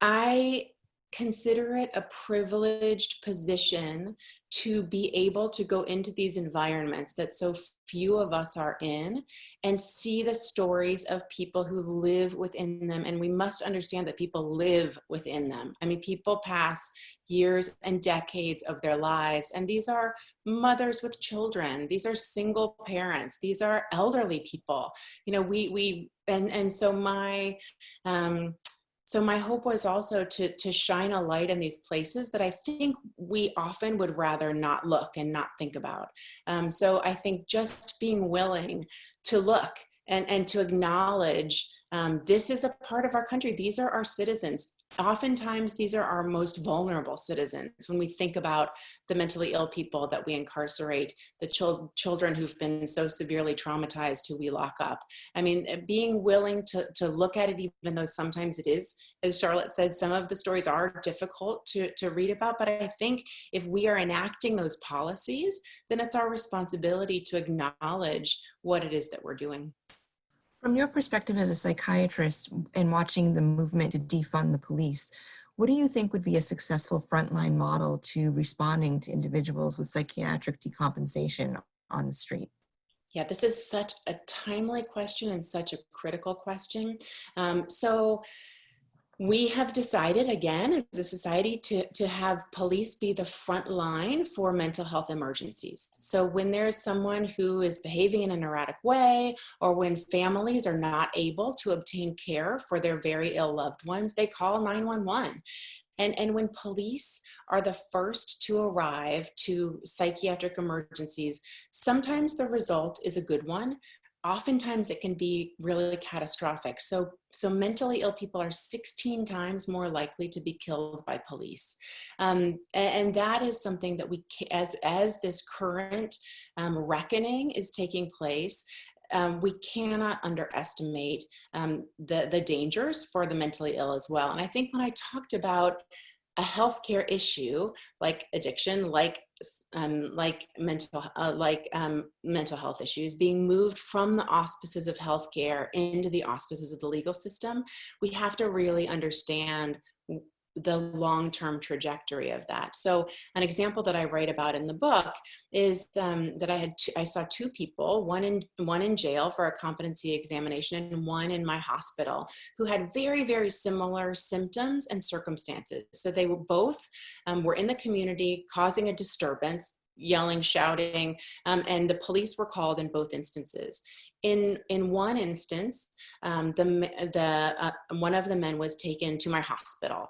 I consider it a privileged position to be able to go into these environments that so few of us are in and see the stories of people who live within them. And we must understand that people live within them. I mean, people pass years and decades of their lives, and these are mothers with children. These are single parents. These are elderly people. You know, so my hope was also to shine a light in these places that I think we often would rather not look and not think about. So I think just being willing to look and to acknowledge this is a part of our country. These are our citizens. Oftentimes, these are our most vulnerable citizens. When we think about the mentally ill people that we incarcerate, the children who've been so severely traumatized who we lock up. I mean, being willing to look at it, even though sometimes it is, as Charlotte said, some of the stories are difficult to read about. But I think if we are enacting those policies, then it's our responsibility to acknowledge what it is that we're doing. From your perspective as a psychiatrist and watching the movement to defund the police, what do you think would be a successful frontline model to responding to individuals with psychiatric decompensation on the street? Yeah, this is such a timely question and such a critical question. So we have decided, again, as a society, to have police be the front line for mental health emergencies. So when there's someone who is behaving in an erratic way, or when families are not able to obtain care for their very ill loved ones, they call 911. And when police are the first to arrive to psychiatric emergencies, sometimes the result is a good one. Oftentimes it can be really catastrophic. So mentally ill people are 16 times more likely to be killed by police. And that is something that we, as this current reckoning is taking place, we cannot underestimate the dangers for the mentally ill as well. And I think when I talked about a healthcare issue like addiction, like mental health issues being moved from the auspices of healthcare into the auspices of the legal system, we have to really understand the long-term trajectory of that. So an example that I write about in the book is that I saw two people, one in jail for a competency examination and one in my hospital, who had very, very similar symptoms and circumstances. So they were both were in the community causing a disturbance, yelling, shouting, and the police were called in both instances. In one instance, one of the men was taken to my hospital.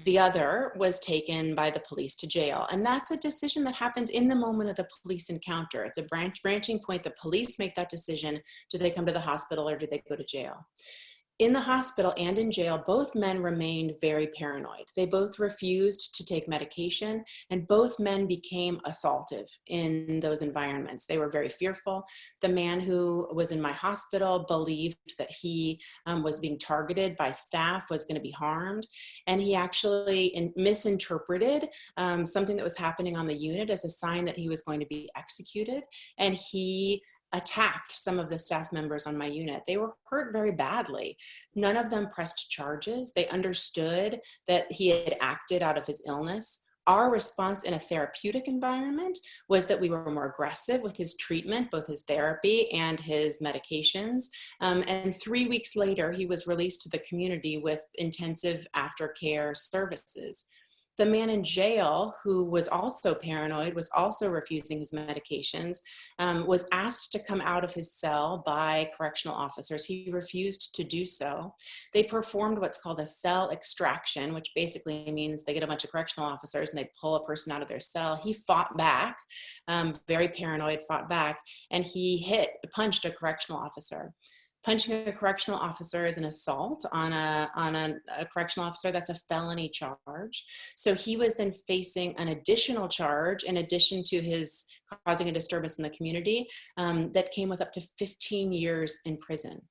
The other was taken by the police to jail. And that's a decision that happens in the moment of the police encounter. It's a branching point. The police make that decision. Do they come to the hospital or do they go to jail? In the hospital and in jail, both men remained very paranoid. They both refused to take medication, and both men became assaultive in those environments. They were very fearful. The man who was in my hospital believed that he was being targeted by staff, was going to be harmed, and he actually misinterpreted something that was happening on the unit as a sign that he was going to be executed, and he attacked some of the staff members on my unit. They were hurt very badly. None of them pressed charges. They understood that he had acted out of his illness. Our response in a therapeutic environment was that we were more aggressive with his treatment, both his therapy and his medications. And 3 weeks later, he was released to the community with intensive aftercare services. The man in jail, who was also paranoid, was also refusing his medications, was asked to come out of his cell by correctional officers. He refused to do so. They performed what's called a cell extraction, which basically means they get a bunch of correctional officers and they pull a person out of their cell. He fought back, very paranoid, fought back, and he punched a correctional officer. Punching a correctional officer is an assault on a correctional officer. That's a felony charge. So he was then facing an additional charge in addition to his causing a disturbance in the community that came with up to 15 years in prison.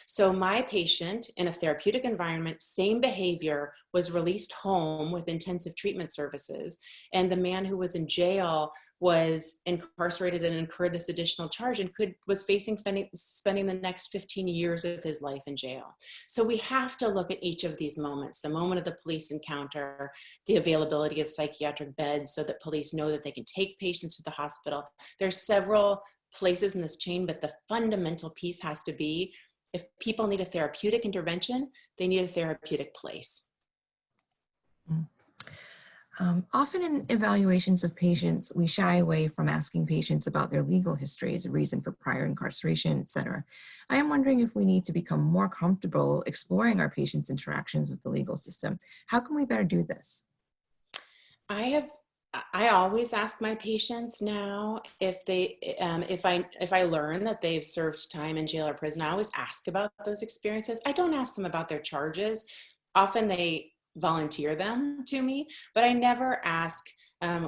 So my patient in a therapeutic environment, same behavior, was released home with intensive treatment services. And the man who was in jail was incarcerated and incurred this additional charge and was facing spending the next 15 years of his life in jail. So we have to look at each of these moments, the moment of the police encounter, the availability of psychiatric beds so that police know that they can take patients to the hospital. There's several places in this chain, but the fundamental piece has to be, if people need a therapeutic intervention, they need a therapeutic place. Often in evaluations of patients, we shy away from asking patients about their legal history as a reason for prior incarceration, et cetera. I am wondering if we need to become more comfortable exploring our patients' interactions with the legal system. How can we better do this? I always ask my patients now if I learn that they've served time in jail or prison. I always ask about those experiences. I don't ask them about their charges. Often they volunteer them to me, but I never ask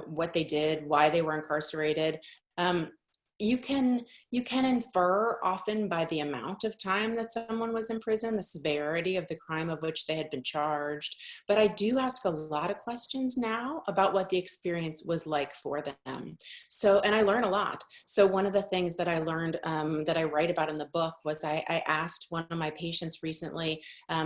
what they did, why they were incarcerated. You can infer often by the amount of time that someone was in prison, the severity of the crime of which they had been charged. But I do ask a lot of questions now about what the experience was like for them. So, and I learn a lot. So one of the things that I learned that I write about in the book was I asked one of my patients recently,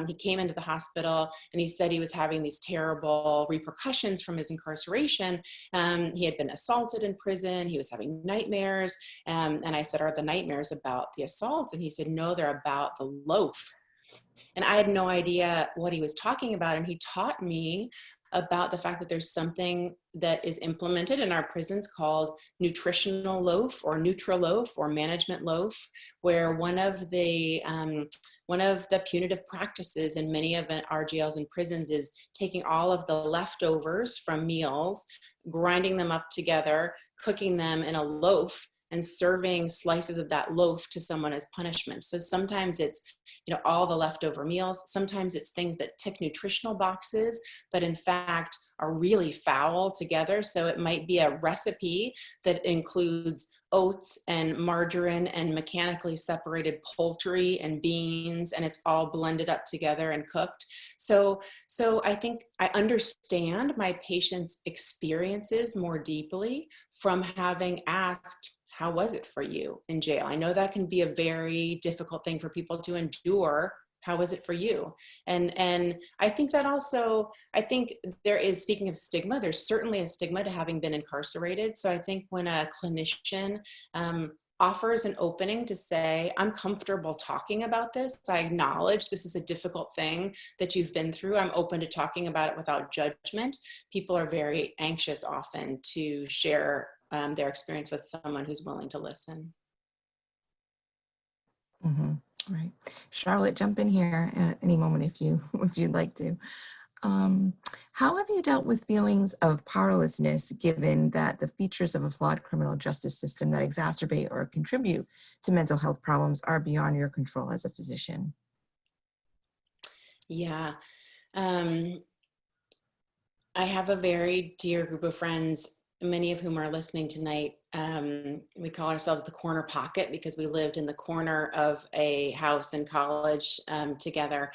he came into the hospital and he said he was having these terrible repercussions from his incarceration. He had been assaulted in prison. He was having nightmares. And I said, are the nightmares about the assaults? And he said, no, they're about the loaf. And I had no idea what he was talking about. And he taught me about the fact that there's something that is implemented in our prisons called nutritional loaf or Nutriloaf or management loaf, where one of the punitive practices in many of our jails and prisons is taking all of the leftovers from meals, grinding them up together, cooking them in a loaf, and serving slices of that loaf to someone as punishment. So sometimes it's, all the leftover meals. Sometimes it's things that tick nutritional boxes, but in fact are really foul together. So it might be a recipe that includes oats and margarine and mechanically separated poultry and beans, and it's all blended up together and cooked. So I think I understand my patients' experiences more deeply from having asked, how was it for you in jail? I know that can be a very difficult thing for people to endure how was it for you? And I think that also, I think there is, speaking of stigma, there's certainly a stigma to having been incarcerated. So I think when a clinician offers an opening to say, I'm comfortable talking about this, I acknowledge this is a difficult thing that you've been through, I'm open to talking about it without judgment, people are very anxious often to share their experience with someone who's willing to listen. Mm-hmm. Right. Charlotte, jump in here at any moment if you'd like to. How have you dealt with feelings of powerlessness, given that the features of a flawed criminal justice system that exacerbate or contribute to mental health problems are beyond your control as a physician? Yeah. I have a very dear group of friends, many of whom are listening tonight. We call ourselves the corner pocket because we lived in the corner of a house in college together.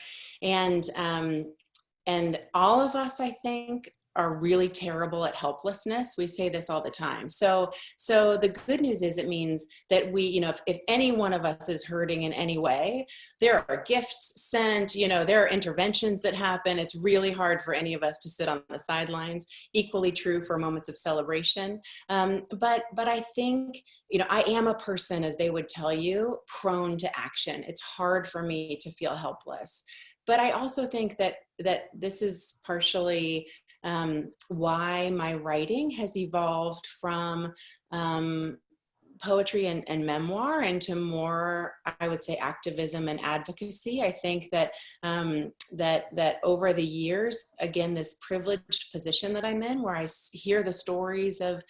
And all of us, I think, are really terrible at helplessness. We say this all the time. So the good news is it means that we, you know, if any one of us is hurting in any way, there are gifts sent, you know, there are interventions that happen. It's really hard for any of us to sit on the sidelines. Equally true for moments of celebration. But I think, you know, I am a person, as they would tell you, prone to action. It's hard for me to feel helpless. But I also think that this is partially why my writing has evolved from poetry and memoir into more, I would say, activism and advocacy. I think that that over the years, again, this privileged position that I'm in, where I hear the stories of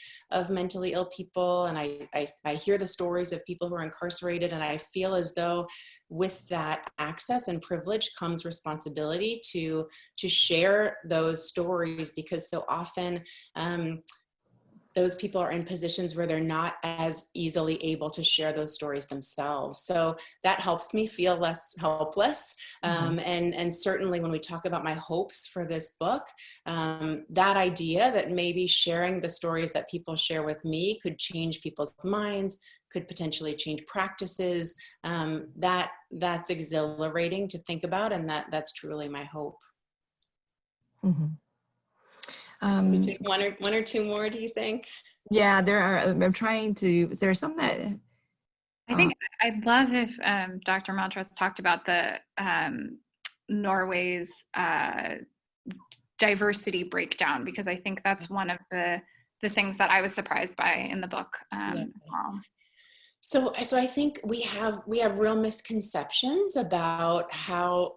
mentally ill people, and I hear the stories of people who are incarcerated, and I feel as though with that access and privilege comes responsibility to share those stories, because so often those people are in positions where they're not as easily able to share those stories themselves. So that helps me feel less helpless. And certainly when we talk about my hopes for this book, that idea that maybe sharing the stories that people share with me could change people's minds, could potentially change practices, that's exhilarating to think about, and that's truly my hope. Mm-hmm. We take one or two more, do you think? Yeah, there are. I'm trying to. There are some that. I think I'd love if Dr. Montross talked about the Norway's diversity breakdown, because I think that's one of the things that I was surprised by in the book as well. So I think we have real misconceptions about how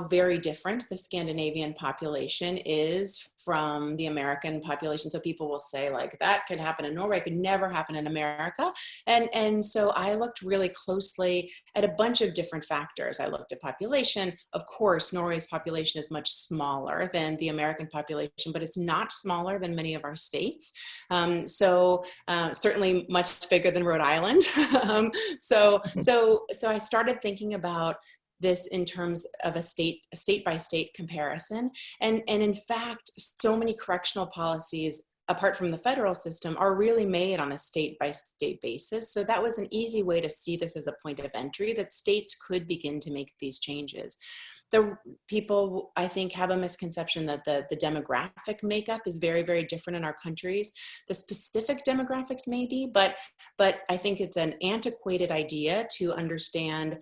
very different the Scandinavian population is from the American population. So people will say, like, that could happen in Norway, it could never happen in America. And so I looked really closely at a bunch of different factors. I looked at population. Of course, Norway's population is much smaller than the American population, but it's not smaller than many of our states. Certainly much bigger than Rhode Island. So I started thinking about this in terms of a state by state comparison. And in fact, so many correctional policies, apart from the federal system, are really made on a state by state basis. So that was an easy way to see this as a point of entry, that states could begin to make these changes. The people, I think, have a misconception that the demographic makeup is very, very different in our countries. The specific demographics maybe, but I think it's an antiquated idea to understand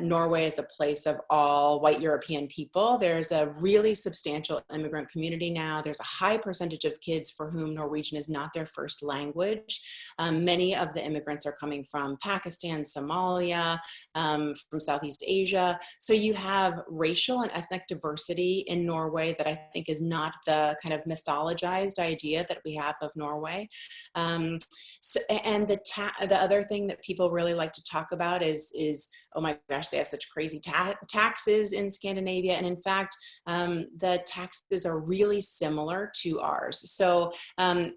Norway is a place of all white European people. There's a really substantial immigrant community now. There's a high percentage of kids for whom Norwegian is not their first language. Many of the immigrants are coming from Pakistan, Somalia, from Southeast Asia. So you have racial and ethnic diversity in Norway that I think is not the kind of mythologized idea that we have of Norway. And the other thing that people really like to talk about is oh my gosh, they have such crazy taxes in Scandinavia. And in fact, the taxes are really similar to ours. So the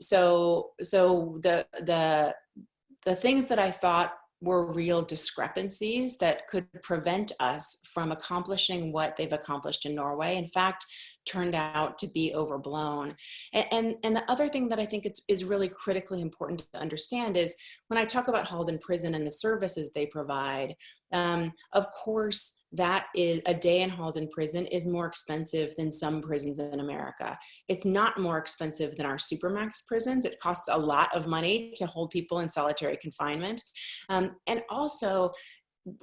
things that I thought were real discrepancies that could prevent us from accomplishing what they've accomplished in Norway. In fact, turned out to be overblown. And the other thing that I think is really critically important to understand is when I talk about Halden Prison and the services they provide, of course, that is a day in Halden Prison is more expensive than some prisons in America. It's not more expensive than our supermax prisons. It costs a lot of money to hold people in solitary confinement. And also,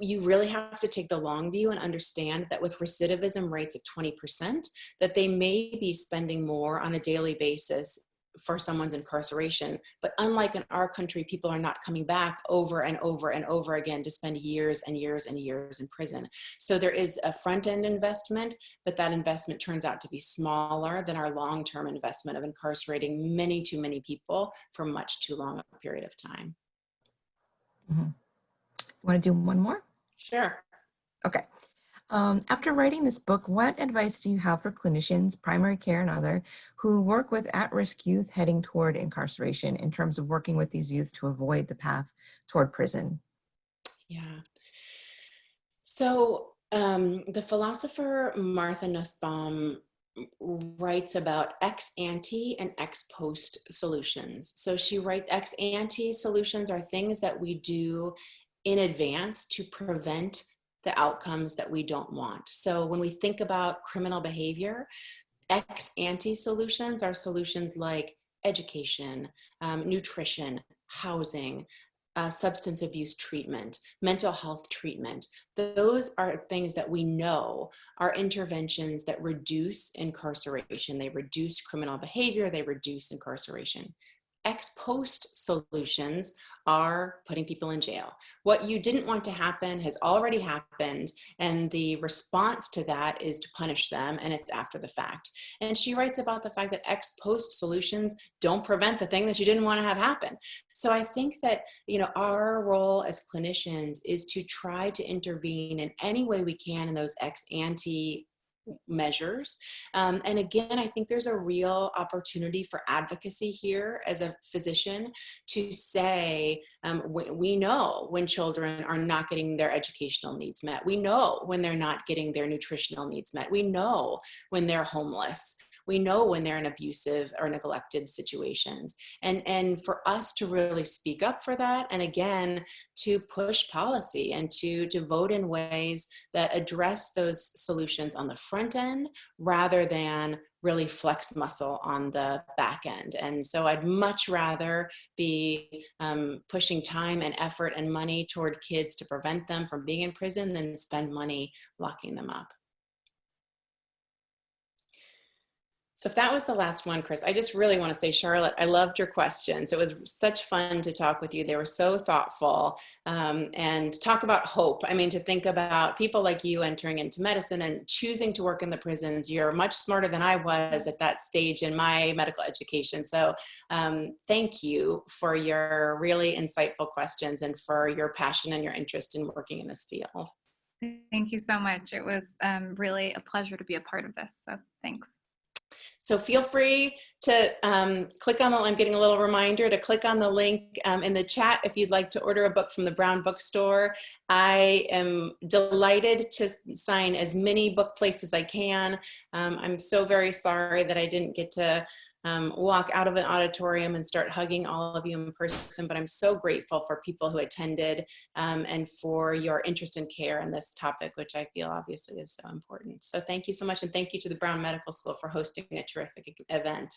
you really have to take the long view and understand that with recidivism rates at 20%, that they may be spending more on a daily basis for someone's incarceration. But unlike in our country, people are not coming back over and over and over again to spend years and years and years in prison. So there is a front-end investment, but that investment turns out to be smaller than our long-term investment of incarcerating many too many people for much too long a period of time. Mm-hmm. Want to do one more? Sure. Okay. After writing this book, what advice do you have for clinicians, primary care and other, who work with at-risk youth heading toward incarceration in terms of working with these youth to avoid the path toward prison? Yeah. So the philosopher Martha Nussbaum writes about ex ante and ex post solutions. So she writes ex ante solutions are things that we do in advance to prevent the outcomes that we don't want. So when we think about criminal behavior, ex ante solutions are solutions like education, nutrition, housing, substance abuse treatment, mental health treatment. Those are things that we know are interventions that reduce incarceration. They reduce criminal behavior, they reduce incarceration. Ex post solutions are putting people in jail. What you didn't want to happen has already happened, and the response to that is to punish them, and it's after the fact. And she writes about the fact that ex post solutions don't prevent the thing that you didn't want to have happen. So I think that, you know, our role as clinicians is to try to intervene in any way we can in those ex ante measures. And again, I think there's a real opportunity for advocacy here as a physician to say, we know when children are not getting their educational needs met. We know when they're not getting their nutritional needs met. We know when they're homeless. We know when they're in abusive or neglected situations. And for us to really speak up for that, and again, to push policy and to vote in ways that address those solutions on the front end rather than really flex muscle on the back end. And so I'd much rather be pushing time and effort and money toward kids to prevent them from being in prison than spend money locking them up. So if that was the last one, Chris, I just really want to say, Charlotte, I loved your questions. It was such fun to talk with you. They were so thoughtful, and talk about hope. I mean, to think about people like you entering into medicine and choosing to work in the prisons. You're much smarter than I was at that stage in my medical education. So thank you for your really insightful questions and for your passion and your interest in working in this field. Thank you so much. It was really a pleasure to be a part of this. So thanks. So feel free to click on the, I'm getting a little reminder to click on the link in the chat if you'd like to order a book from the Brown Bookstore. I am delighted to sign as many book plates as I can. I'm so very sorry that I didn't get to walk out of an auditorium and start hugging all of you in person, but I'm so grateful for people who attended and for your interest and care in this topic, which I feel obviously is so important. So thank you so much, and thank you to the Brown Medical School for hosting a terrific event.